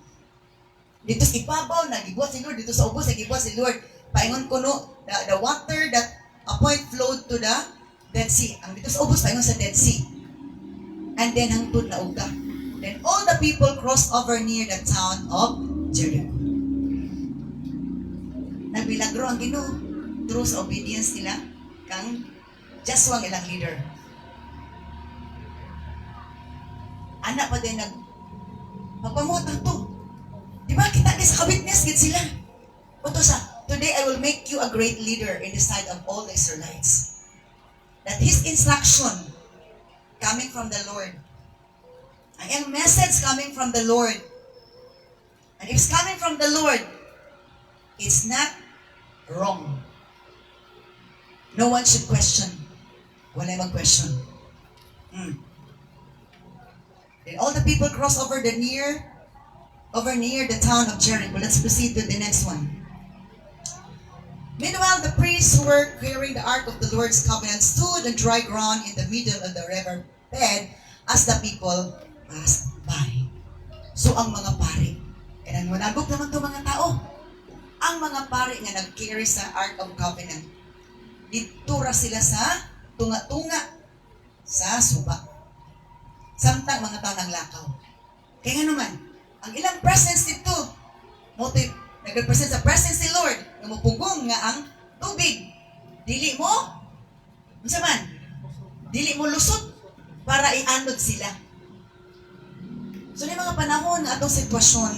Dito sa ibabaw, nagibuhat si Lord. Dito sa ubos, nagibuhat si Lord. Paingon ko no, the water that a point flowed to the Dead Sea. Ang dito sa ubos, paingon sa Dead Sea. And then hangtod na uga. Then all the people crossed over near the town of Jericho. Nagmilagro ang Ginoo through sa obedience nila kang Joshua ang ilang leader. Anak pa din magpamuot na to. Diba kita sa ka-witness gid sila. Uto sa, today I will make you a great leader in the sight of all the Israelites. That his instruction coming from the Lord. Ang message coming from the Lord. And if it's coming from the Lord, it's not wrong. No one should question. Wala mag-question. Then all the people cross over near the town of Jericho. Let's proceed to the next one. Meanwhile, the priests who were carrying the ark of the Lord's covenant stood on dry ground in the middle of the river bed as the people passed by. So ang mga pari, kaya nangunagok naman itong mga tao. Ang mga pari nga nag-carry sa ark of covenant, ditura sila sa tunga-tunga sa suba. Samtang mga tao naglakaw. Kaya nga naman, ang ilang presence dito, motive, nag-represent sa presence ni Lord, na mupugong nga ang tubig. Dili mo, unsa man, dili mo lusot para ianod sila. So, na mga panahon na atong sitwasyon,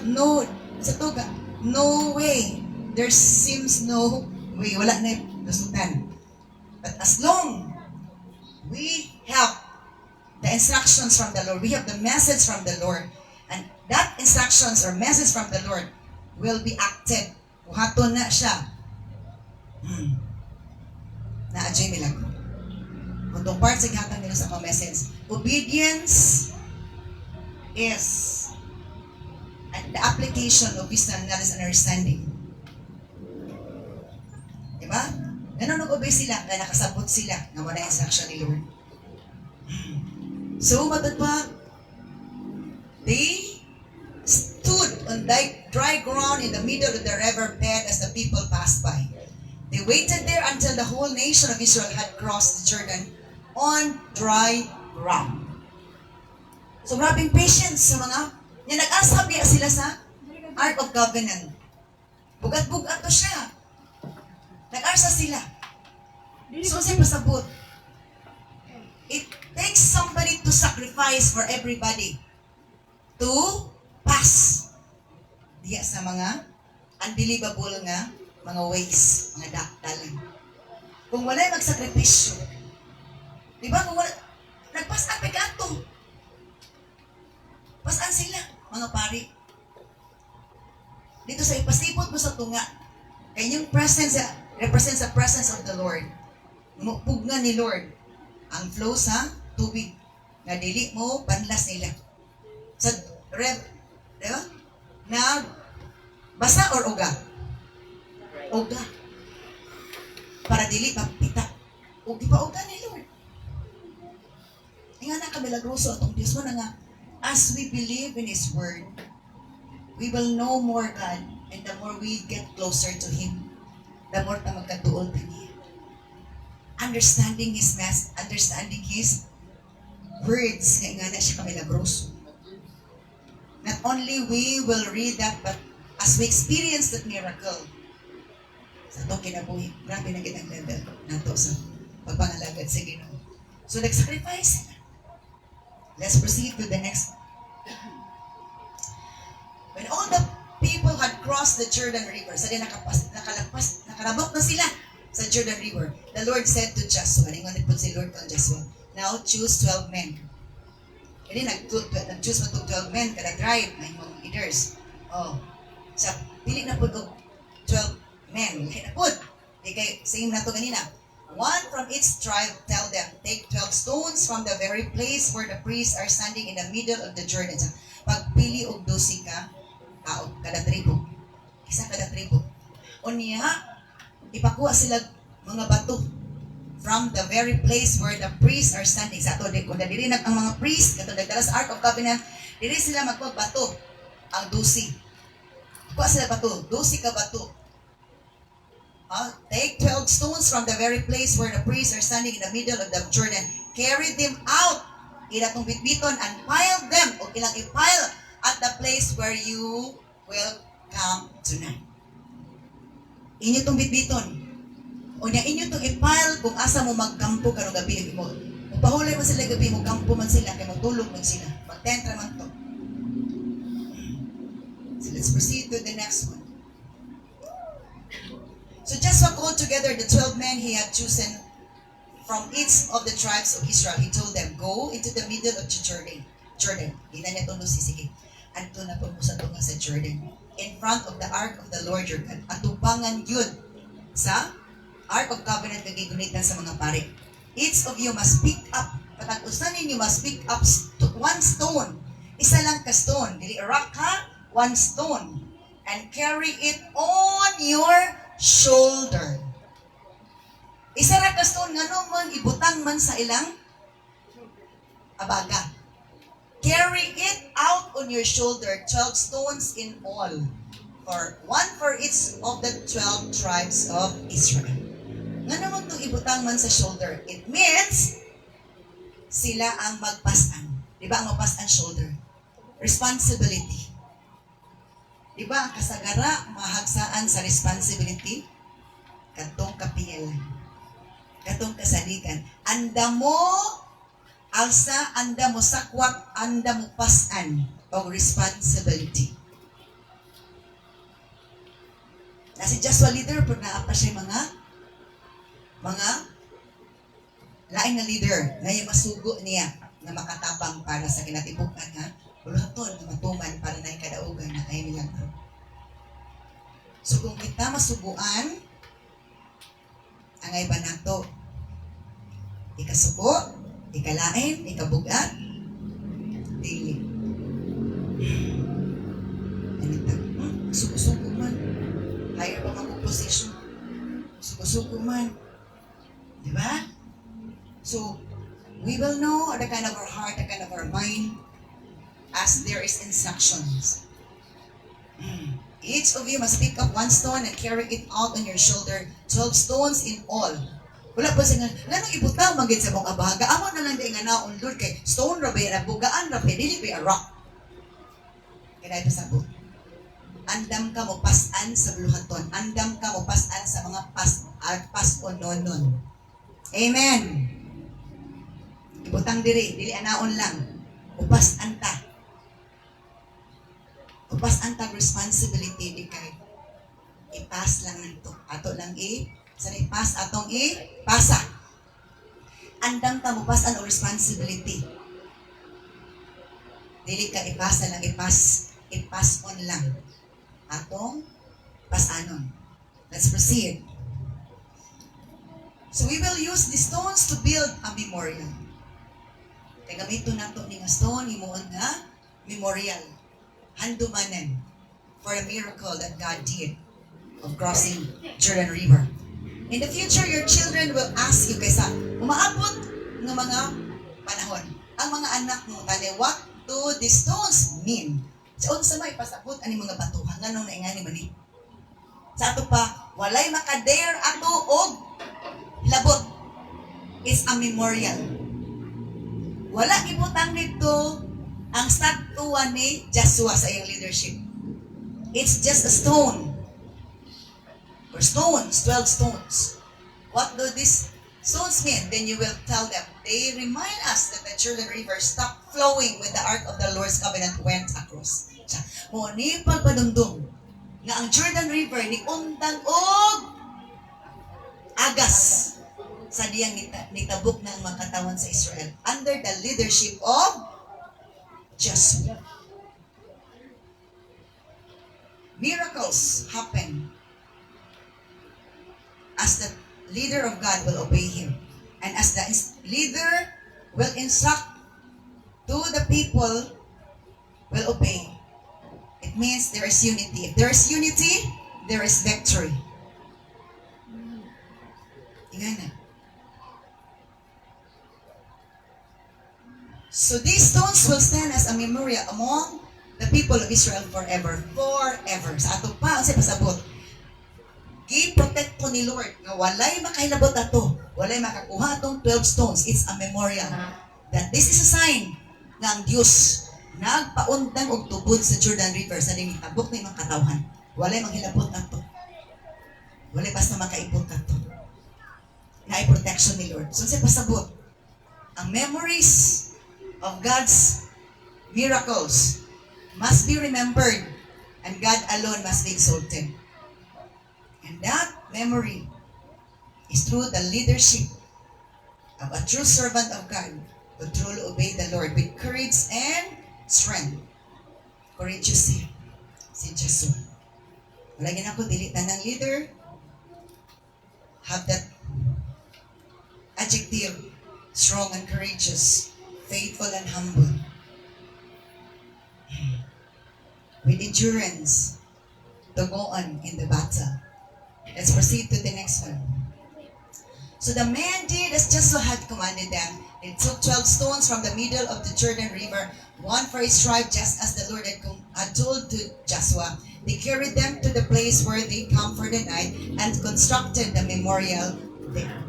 no way, there seems no way, wala na lusutan. But as long we have the instructions from the Lord, we have the message from the Lord, and that instructions or message from the Lord will be acted. Buhaton na siya. Na-adjay milagro. Kung itong part sa gatang nila sa mga message, obedience is the application of wisdom, knowledge, and understanding. Diba? Ganun nag-obey sila, na nakasabot sila na wala instruction ni Lord. So, matod pa, they stood on dry ground in the middle of the river bed as the people passed by. They waited there until the whole nation of Israel had crossed the Jordan on dry ground. So, maraming patience sa mga nag-asab niya sila sa Ark of Covenant. Bugat-bugat to siya. Nag-arsa sila. So, siya pasabot. It takes somebody to sacrifice for everybody to pass diya sa mga unbelievable nga mga ways, mga daktalan. Kung wala'y magsakripisyo, di ba? Kung wala, nagpasan pa gato. Pasan sila, mga pari. Dito sa ipasipot mo sa tunga, kanyang presence, represents the presence of the Lord. Pugna ni Lord ang flow sa tubig na dili mo panlas nila. Sa di ba? Na basa or uga? Uga. Para dili mapita. Ugi pa uga ni Lord. Nga na kamilagroso atong Diyos mo na nga, as we believe in His Word, we will know more God, and the more we get closer to Him, the more ta magkatuol ta niya. Understanding His understanding His words, nga na siya kamilagroso. Not only we will read that, but as we experience that miracle, sa itong kinabuhi, grabe na kitang level nato sa pagpangalagad sa Ginoo. So, nag-sacrifice sila. Let's proceed to the next. When all the people had crossed the Jordan River, sa nakalabot na sila sa Jordan River, the Lord said to Joshua, ningon po si Lord kang Joshua, now choose 12 men. Hindi, nag-choose mo 12 men, kada tribe, may mga leaders. Oh, sa pili na po 12 men, lahi na po. Di kay, same na to ganina. one from each tribe, tell them, take 12 stones from the very place where the priests are standing in the middle of the Jordan. Pagpili og 12 ka, tao, kada tribo. Isa kada tribo. Unya, ipakuha sila mga bato from the very place where the priests are standing. Sa ato, kung dili ang mga priests, katong nagdala sa Ark of Covenant, dili sila magbato ang 12. Kuha sila bato, 12 ka bato. Take 12 stones from the very place where the priests are standing in the middle of the Jordan. Carry them out, ilatong bitbiton, and pile them, o ilang ipile at the place where you will come tonight. Inyo tong bitbiton. O niya inyo tong ipile kung asa mo magkampo karong gabi mo. Upahulay mo sila gabi mo, kampo man sila, kaya magtulog man sila. Mag-tentra man to. So let's proceed to the next one. So Joshua called together the 12 men he had chosen from each of the tribes of Israel. He told them, go into the middle of Jordan. Ina niya itong lusi, sige. Anto na po sa tunga sa Jordan. In front of the Ark of the Lord your God. Atubangan yun sa Ark of Covenant na gigunitan sa mga pare. Each of you must pick up, patag-usan ninyo must pick up one stone. Isa lang ka stone. Dili rock ha? One stone. And carry it on your shoulder. Isa ra ka stone nga man ibutang man sa ilang abaga. Carry it out on your shoulder, 12 stones in all, one for each of the 12 tribes of Israel. Nga naman itong ibutang man sa shoulder, it means sila ang magpasan. Di ba ang magpasan shoulder? Responsibility. Diba, ang kasagara, mahagsaan sa responsibility, katong kapiyalan, katong kasaligan. Anda mo, alsa, anda mo sakwat, anda mo pasan, o responsibility. Na si Joshua leader, pag naapa siya mga lain na leader, na yung masugo niya, na makatapang para sa kinatibukan, ha? Bulaton na matuman para na yung kadaugan na ay nilang. So kung kita masubuan, angay ba nato? Ikasubo, ikalain, ikabugat, dili. Anita, suko-suko man. Higher pa mga position. Suko-suko man. Diba? So, we will know the kind of our heart, the kind of our mind, as there is instructions. Each of you must pick up one stone and carry it out on your shoulder, 12 stones in all. Wala pa siya nga, lanang ibutaw magit sa mong abaga. Amo na lang di nga naon, Lord, kay stone rabe, nabugaan rabe, dili ba a rock. Kaya ito sabot. Andam ka mo pasan sa buluhaton. Andam ka mo pasan sa mga pas-ononon. Amen. Ibutang dili anaon lang. Upasan ta. Upasan ta responsibility di kay ipas lang nito. Ato lang sa ipas atong pasa. Andam ta mo pasan o responsibility. Dili ka ipasa lang ipas on lang. Atong pasanon. Let's proceed. So we will use the stones to build a memorial. Kaya gamito nato ni nga stone, imuon nga memorial. Handumanan for a miracle that God did of crossing Jordan River. In the future, your children will ask you, kaysa umaabot ng mga panahon, ang mga anak mo, tani, what do these stones mean? Sa unsa may pasabot ani mga batuhan, nganong naingani man ni? Sa ato pa, walay makadare ato og labot. It's a memorial. Wala ibutang nito ang statua ni Joshua sa iyang leadership. It's just a stone. Or stones, 12 stones. What do these stones mean? Then you will tell them. They remind us that the Jordan River stopped flowing when the Ark of the Lord's Covenant went across. Mo ni pagpadumdum nga ang Jordan River ni undang og agas sa diyang nitabok ng mga katawan sa Israel under the leadership of Joshua. Miracles happen as the leader of God will obey him. And as the leader will instruct to the people, will obey. It means there is unity. If there is unity, there is victory. Yan na. So these stones will stand as a memorial among the people of Israel forever. Forever. Sa ato pa, sa pasabot. I-protect po ni Lord nga walay makailabot ato. Walay makakuha atong 12 stones. It's a memorial. That this is a sign na ang Diyos nagpaundang og tubod sa Jordan River sa ding tabok ni mga katawhan. Walay manghilabot ato. Walay basta makaipot ato. Na protection ni Lord. So sa pasabot, ang memories of God's miracles must be remembered and God alone must be exalted. And that memory is through the leadership of a true servant of God who truly obey the Lord with courage and strength. Courageous siya. Si Jesus. Lagi na ako, dili tanang leader have that adjective, strong and courageous, faithful and humble, with endurance to go on in the battle. Let's proceed to the next one. So the men did as Joshua had commanded them. They took 12 stones from the middle of the Jordan River, one for each tribe, just as the Lord had told to Joshua. They carried them to the place where they camped for the night and constructed the memorial there.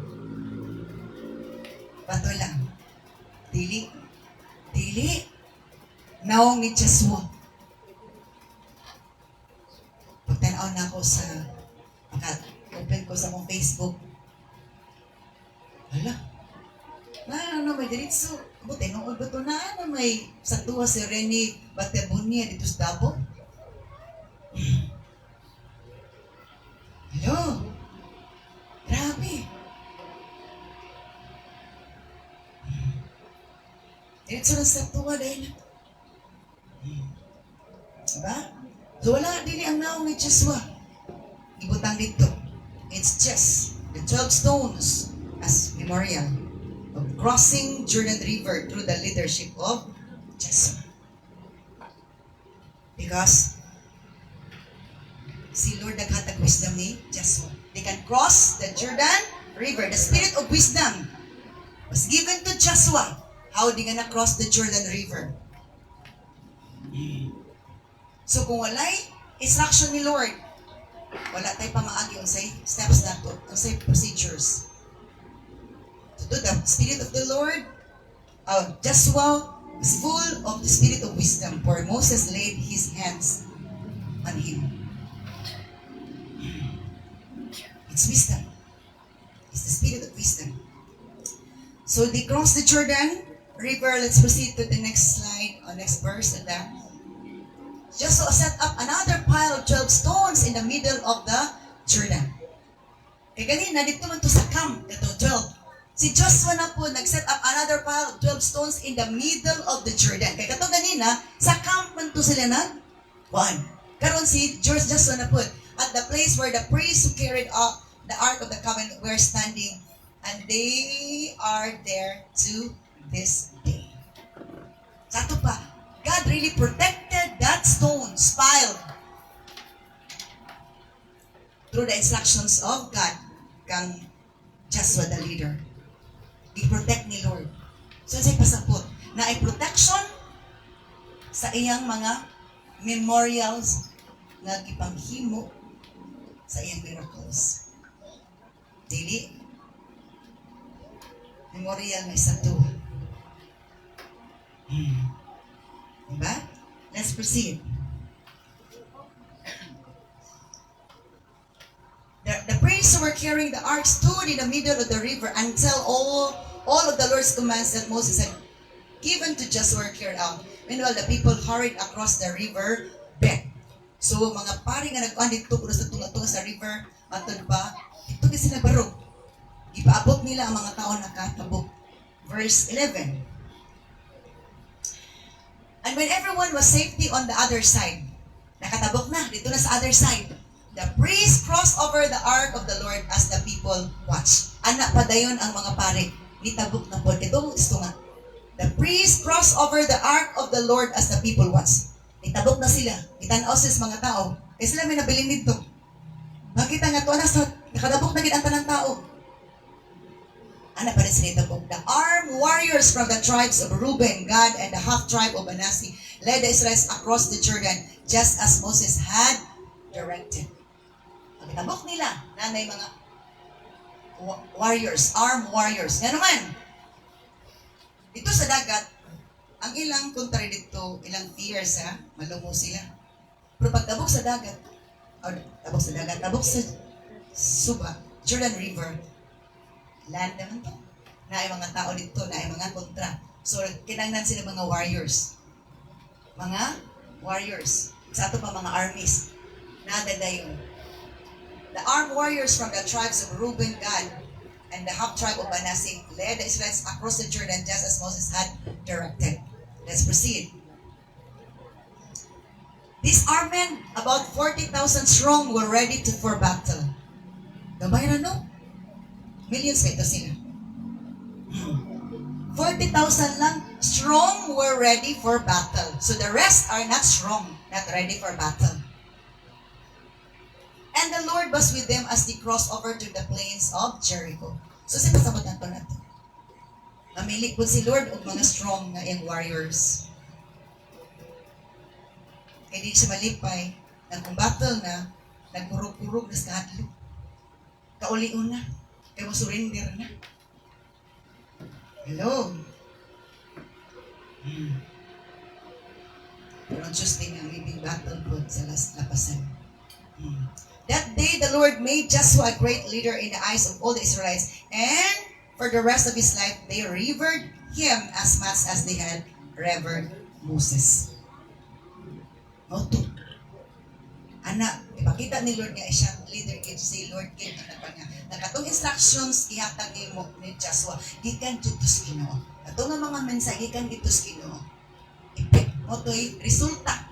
Bato lang. Dili. Naong ni Joshua. Pagtanaw na ako sa open ko sa mong Facebook. Hala. Ano may diritso. Buti, noon ba ito na may sa tuwa si Rene Batebunia dito sa Davao? Hello. Grabe. Diretso na sa tuwa dahil. Diba? So wala, dili ang naong ni Joshua. Ibutang dito. It's just the 12 stones as memorial of crossing Jordan River through the leadership of Joshua. Because si Lord naghatag wisdom ni Joshua. They can cross the Jordan River. The spirit of wisdom was given to Joshua. How they gonna cross the Jordan River? So kung walay instruction ni Lord, wala tayo pamaagi unsay steps nato, unsay procedures. So the Spirit of the Lord, Joshua was full of the Spirit of wisdom, for Moses laid his hands on him. It's wisdom. It's the Spirit of wisdom. So they crossed the Jordan River. Let's proceed to the next slide, or next verse. Joshua set up another pile of 12 stones in the middle of the Jordan. Kaya ganina, dito man to sa camp, ito 12. Si Joshua na po nag-set up another pile of 12 stones in the middle of the Jordan. Kaya kato ganina, sa camp man to sila na one. Karon si Joshua na po at the place where the priests who carried up the Ark of the Covenant were standing, and they are there to this day. Sa ito pa, God really protected that stone pile through the instructions of God kang Joshua the leader. I-protect ni Lord. So sa'y pasapot na ay protection sa iyang mga memorials na gipanghimo sa iyang miracles. Dili memorial na isang tuwa. Diba? Let's proceed. The priests who were carrying the ark stood in the middle of the river until all of the Lord's commands that Moses had given to Joshua were carried out. Meanwhile, the people hurried across the river bed. So, mga pari nga nagkuhan dito kung sa tunga-tunga sa river, matod pa, ito na sila barog. Ipaabot nila ang mga tao nakatabok. Verse 11. And when everyone was safely on the other side, nakatabok na, dito na sa other side, The priest crossed over the ark of the Lord as the people watched. Anak pa dayon ang mga pare. Nitabok na po. Ito mo gusto nga. The priest crossed over the ark of the Lord as the people watched. Nitabok na sila. Itanaw sila mga tao. Kaya sila may nabiling dito. Bakit nga ito? Nakadabok na ang tanang tao. Anak pa rin sinitabok. The armed warriors from the tribes of Reuben, Gad, and the half-tribe of Manasseh led the Israelites across the Jordan just as Moses had directed. Pagkitabok nila, nanay mga warriors, armed warriors. Nga naman, dito sa dagat, ang ilang contrary dito, ilang fears ha, malungo sila. Pero pagtabok sa dagat, tabok sa Suba, Jordan River, land naman to. Naay mga tao dito, naay mga kontra. So, kinangnan sila mga warriors. Mga warriors. Sa ato pa mga armies. Nada yun. The armed warriors from the tribes of Reuben, Gad, and the half-tribe of Manasseh led the Israelites across the Jordan just as Moses had directed. Let's proceed. These armed men, about 40,000 strong, were ready for battle. Gabay na no? Millions pa ito sila. 40,000 lang strong were ready for battle. So the rest are not strong, not ready for battle. And the Lord was with them as they crossed over to the plains of Jericho. So sa pasabot na ito. Namili po si Lord og mga strong na yung warriors. Kaya di siya malipay, nag-battle na, nagkurog-kurog na sa kahadlo. Kauli-una, kaya mo surrender na. Hello? Pero on Tuesday na may big battle po sa lapasan. That day, the Lord made Joshua a great leader in the eyes of all the Israelites, and for the rest of his life, they revered him as much as they had revered Moses. Noto. Anak, ipakita ni Lord nga siyang leader kid si Lord kid nakatong instructions ihatag mo ni Joshua gikan dito sa Ginoo. Ato nga mga mensahe gikan dito sa Ginoo. Ipit mo to'y resulta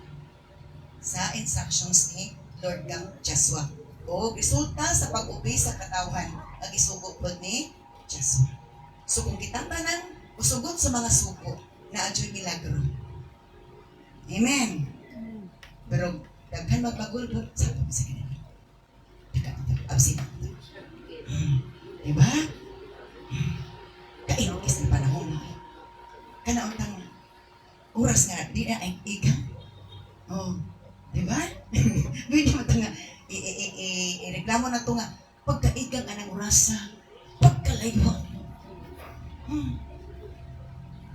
sa instructions ni Lord kang Joshua. O resulta sa pag-obey sa katawan ang isugo po ni Joshua. So kung kitang tanan, usugot sa mga sugo na adyo'y milagro. Amen. Pero daghan magbagol po, sabi mo sa kanila. Absent. Diba? Kainokis ng panahon na. Kanautang oras nga, di na ay igang. Oh. Diba? Hindi mo ito nga, i-reklamo na ito nga, pagkaigang anang orasa, pagkalayo.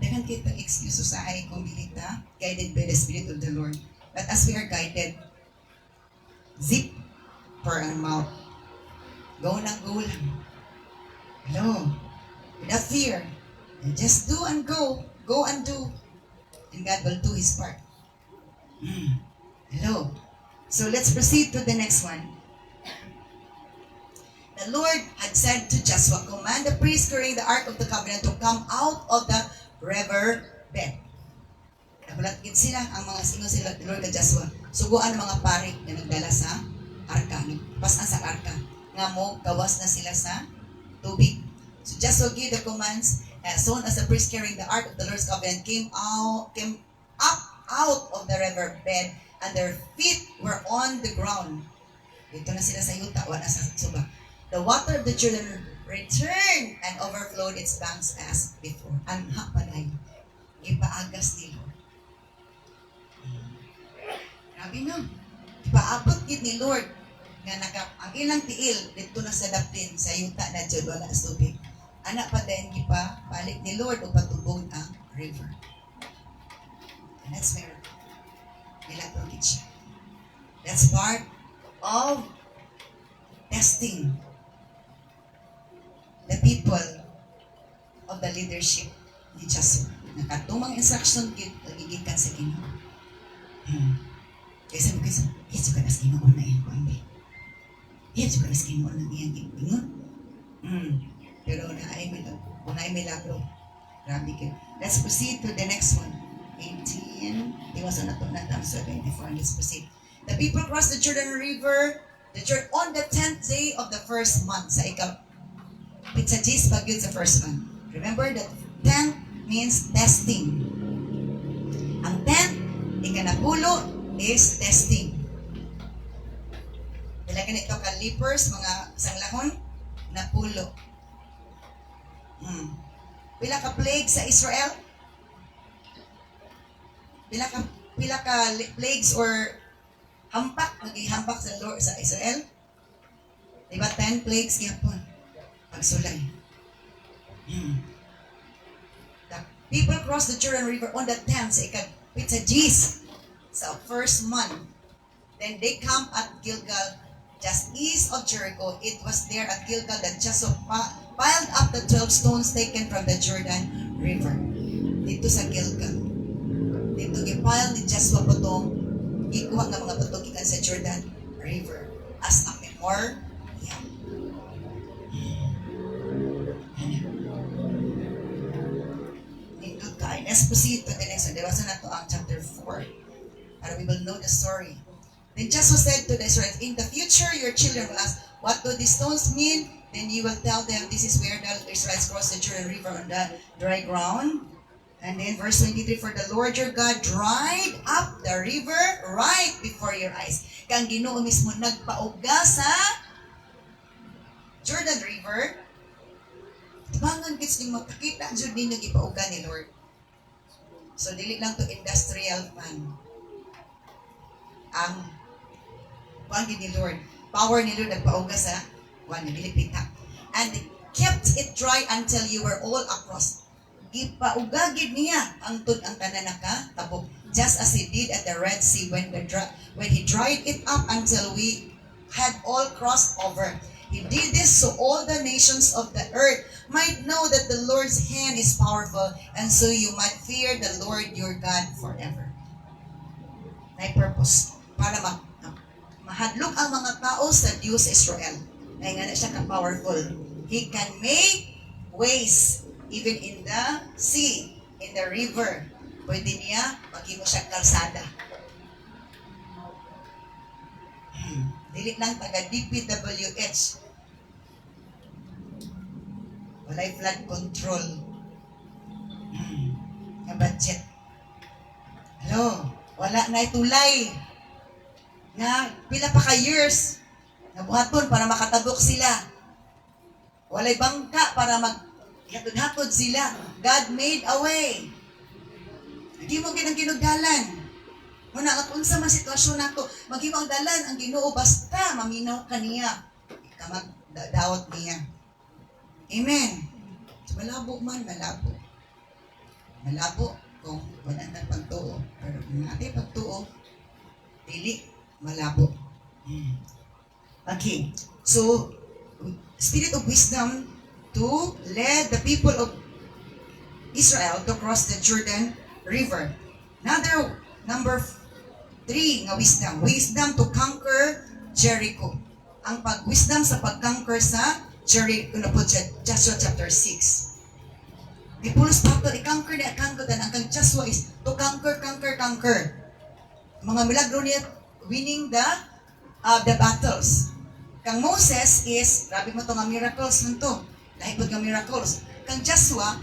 Dagan kita excuse sa ay kung bilita, guided by the Spirit of the Lord. But as we are guided, zip for our mouth. Go lang, go lang. Hello? Without fear. And just do and go. Go and do. And God will do His part. Hello? So let's proceed to the next one. The Lord had said to Joshua, command the priest carrying the Ark of the Covenant to come out of the river bed. Nabulatgin sila ang mga sino sila ni Lord na Joshua. Suguan ang mga pari na nagdala sa arka. Nagpasan sa arka. Nga mo, gawas na sila sa tubig. So Joshua gave the commands. As soon as the priest carrying the Ark of the Lord's Covenant came up out of the river bed, and their feet were on the ground. Dito na sila sa yuta, wala sa suba. The water of the Jordan returned and overflowed its banks as before. Anha pa na yun. Ipaagas ni Lord. Grabe no. Ipaabot gid ni Lord nga ang ilang tiil dito na sa dapin sa yuta na jud wala sa tubig. Anak pa dayon gipa balik ni Lord o patubog ang river. And that's miracle. Milagro gid siya. That's part of testing the people of the leadership ni Joshua. Nakatumang instruction gid nagigikan sa Ginoo. Kaysa mo Yesu ka nas Ginoo na yan kundi. Yesu ka nas Ginoo na yan gingon. Pero naay milagro. Grabe kayo. Let's proceed to the next one. 18. Iwasan na ito na 24. Let's proceed. The people crossed the Jordan River the Jordan on the 10th day of the first month. Sa ikaw, Pitsagis pag yun sa first month. Remember that 10th means testing. Ang 10th, ikanapulo, is testing. Dala ganito ka lepers, mga sanglahon, napulo. Pila ka plague sa Israel? Pila ka plagues or hampak, naging-hampak sa Lord sa Israel? Diba 10 plagues gyapon? Pagsulay. The people crossed the Jordan River on the 10th sa Pitsagis sa first month. Then they camped at Gilgal, just east of Jericho. It was there at Gilgal that Joshua piled up the 12 stones taken from the Jordan River. Dito sa Gilgal. Dito gipile ni Joshua patong ikuha ng mga bato gikan sa Jordan River as a memorial. Nindot ka. Let's proceed to the next one. Dewasa na to ang chapter 4. Para we will know the story. Then Joshua said to the Israelites, in the future your children will ask, what do these stones mean? Then you will tell them, this is where the Israelites crossed the Jordan River on the dry ground. And then verse 23, for the Lord your God dried up the river right before your eyes. Kang Ginoo mismo nagpauga sa Jordan River. Tibangan kits ning makakita jud ninyo gipauga ni Lord. So dili lang to industrial fan. Ang panggi ni Lord, power ni Lord nagpauga sa kuan dili pita. And they kept it dry until you were all across. Gipaugagid niya angtod ang tanan nakatabok, just as he did at the Red Sea when he dried it up until we had all crossed over. He did this so all the nations of the earth might know that the Lord's hand is powerful, and so you might fear the Lord your God forever. May purpose para mahadlok ang mga tao sa Diyos Israel. Kaya nga na siya ka-powerful. He can make ways even in the sea, in the river. Pwede niya maghimo siya kalsada. Dili lang taga DPWH. Walay flood control. Nga budget. Hello, wala na itulay. Nga pila pa ka years nabuhaton para makatabok sila. Walay bangka para hatod-hatod sila. God made a way. Hindi mo ginugdalan. Muna at unsa man sitwasyon nato, maghimo ang dalan ang Ginoo basta maminaw kaniya. Ika magdawat niya. Amen. So, malabo man, malabo. Malabo kung wala na pagtuo. Pero kung natin pagtuo, dili, malabo. Okay. So, spirit of wisdom to lead the people of Israel to cross the Jordan River. Number 3 nga wisdom. Wisdom to conquer Jericho. Ang pag-wisdom sa pag-conquer sa Jericho na po Joshua chapter 6. Di pulos factor, i-conquer na i-conquer na. Ang Joshua is to conquer. Mga milagro niya, winning the battles. Kang Moses is, grabe mo to nga miracles nun to. Lahipod nga miracles. Kang Joshua,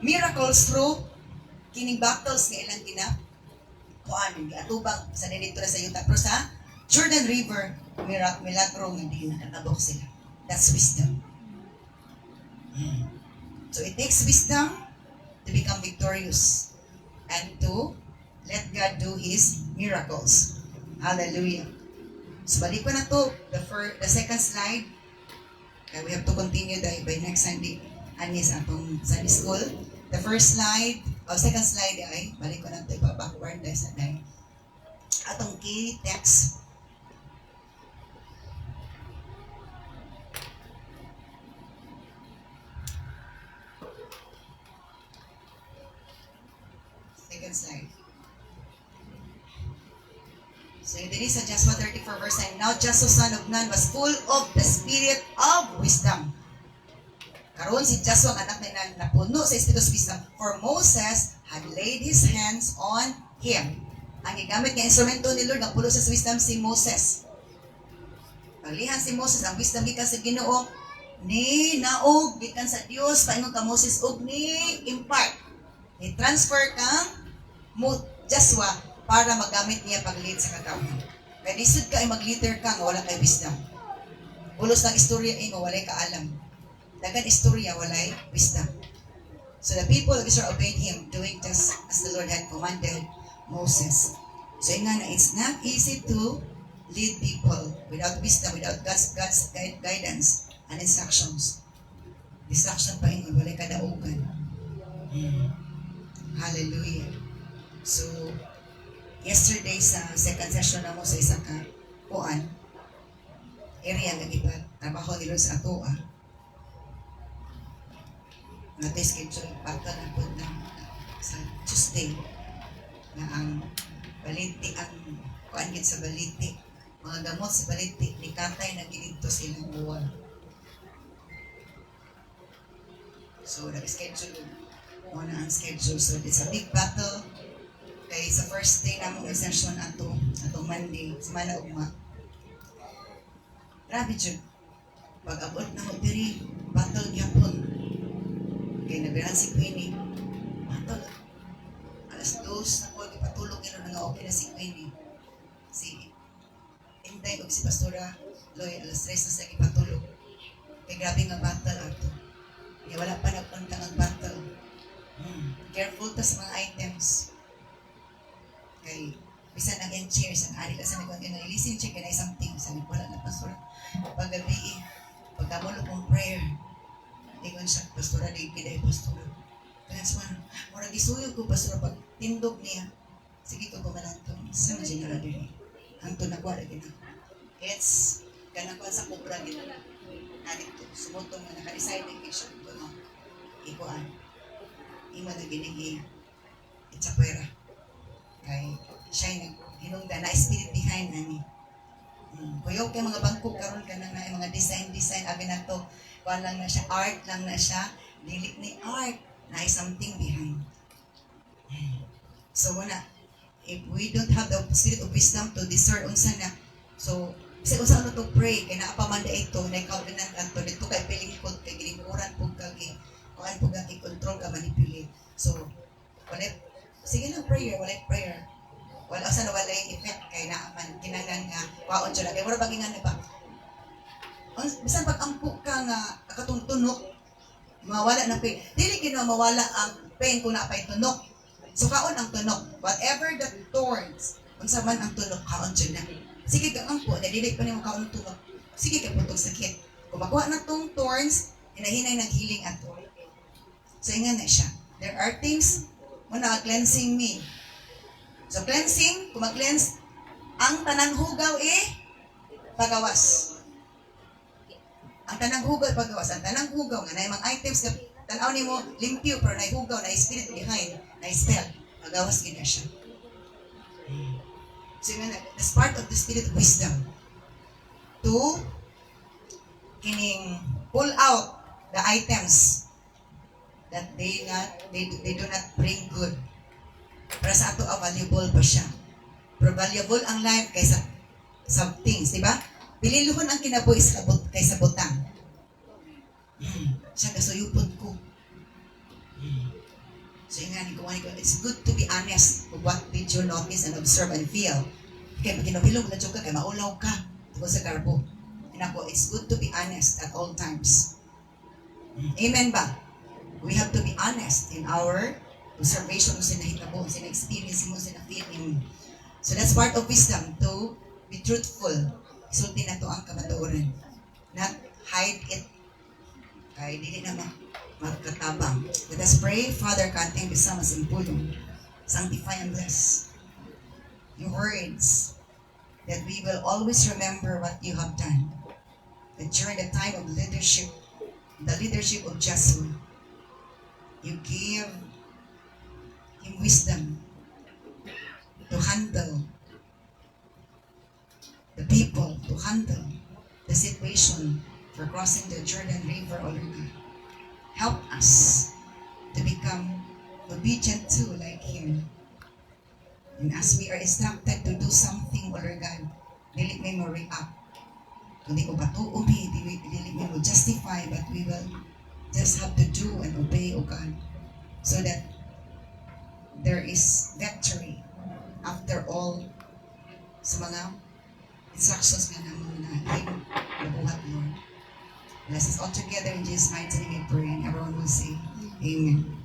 miracles through kining battles nga ilang atubang sa dito na sa Utah. Pero sa Jordan River, milagro nga hindi nakatabok sila. That's wisdom. So it takes wisdom to become victorious and to let God do His miracles. Hallelujah. So balik ko na to, the second slide. We have to continue by next Sunday. Anis atong Sunday school. The second slide ay, balik ko na ito, backward dahil sa dahil. Atong key text. Second slide. So it is sa Joshua 34 verse 9. Now Joshua son of Nun was full of the spirit of wisdom. Karon si Joshua ang anak na napuno sa espiritu sa wisdom. For Moses had laid his hands on him. Ang gigamit nga instrumento ni Lord, napuno sa wisdom si Moses. Paglihan si Moses, ang wisdom gikan sa Ginoo, ni naog gikan sa Dios paingon ka Moses og ni impart. Ni transfer kang Joshua para magamit niya pag-lead sa kagawad. Kaya lisod ka ay mag-leader ka nga wala kay wisdom. Ulos ng istorya ay walay kaalam. Dagan istorya walay wisdom. So the people of Israel obeyed him, doing just as the Lord had commanded Moses. So nga na it's not easy to lead people without wisdom, without God's guidance and instructions. Distraction pa ingon, walay kadaugan. Hallelujah. So, yesterday sa second session na mo sa isa ka kuan, area nga iba, trabaho nila sa atoa. Nato schedule pata na po na sa Tuesday na ang baliti, ang kuan gid sa baliti. Mga gamot sa baliti, ni katay na ginito silang uwan. So, nag-schedule mo na ang schedule. So, it's a big battle. Kay sa first day na mong session ato Monday, semana ugma. Grabe jud. Pag-abot na mo diri, battle gyapon. Kay nabiran si Queenie. Battle. Alas 2 na ko gipatulog ino nga okay na si Queenie. Si Inday og si Pastora Loy alas 3 na sa gipatulog. Kay grabe nga battle ato. Kaya wala pa nagpuntang ang battle. Careful ta sa mga items. Kay bisan ang engineers ang ari kasi nagkuhan na listen check na something sabi ko wala na pastor paggabi pagkamulo kong prayer ingon siya pastora di kiday pastora kaya sa mura gisuyo ko pastora pag tindog niya sige ko pumalantong sa general diri ang tunakwa lagi na it's kanang sa kubra gina nadito sumutong na naka-decide ng kisyon ko no ikuan ima na ginigi itsakwera kay siya yung hinungdan na spirit behind na ni. Kuyog kay mga bangkok karon ka na mga design abi na to. Kuan lang na siya, art lang na siya. Dili ni art na something behind. So muna, if we don't have the spirit of wisdom to discern unsa na, so kasi unsa ano to pray kay naa pa man ito na ikaw din ang to dito kay piling ko kay ginikuran pug kagi kuan pug i-control ka manipulate. So wala sige lang prayer, wala sa wala effect kay naaman kinahanglan nga waon jud kay mura bagingan ba bisan pag ampo ka nga katong tunok mawala na pain dili gid mawala ang pain kung naa pay tunok so kaon ang tunok whatever the thorns unsa man ang tunok kaon jud na sige kang ampo na dili pa nimo kaon tunok sige kay putog sakit kung makuha na tong thorns hinahinay ng healing ato so ingan na siya there are things muna cleansing me. So cleansing, kung mag-cleanse, ang tanang hugaw pagawas. Ang tanang hugaw pagawas. Ang tanang hugaw nga na yung mga items na tanaw ni mo, limpyo, pero na hugaw, na spirit behind, na spell. Pagawas gina siya. So yun na, that's part of the spirit of wisdom. To kining pull out the items that they do not bring good. Para sa ato valuable pa siya. Pero valuable ang life kaysa sa things, di ba? Pililuhon ang kinabuhi kaysa butang. Siya kasuyupod ko. So yung nga ni kumani ko, it's good to be honest with what did you notice and observe and feel. Kaya pag kinapilong na ka, kaya maulaw ka. Tungkol sa karbo. Ako, it's good to be honest at all times. Amen ba? We have to be honest in our observation mo sinahitabo, sina-experience mo, sina-feel mo. So that's part of wisdom, to be truthful. Isulti na to ang kamatuoran. Not hide it. Kaya dili na magkatabang. Let us pray. Father, kanting bisama sa impulong. Sanctify and bless your words, that we will always remember what you have done. That during the time of leadership, the leadership of Joshua, you give him wisdom to handle the people, to handle the situation for crossing the Jordan River, O Lord God. Help us to become obedient too, like him. And as we are instructed to do something, O Lord God, dili may mo react. Kundi ko patuo mi, dili mi mo justify, but we will just have to do and obey, O God, so that there is victory after all sa mga instructions nga naman na nabuhat, Lord. Bless us all together in Jesus' mighty name we pray, and everyone will say, Amen.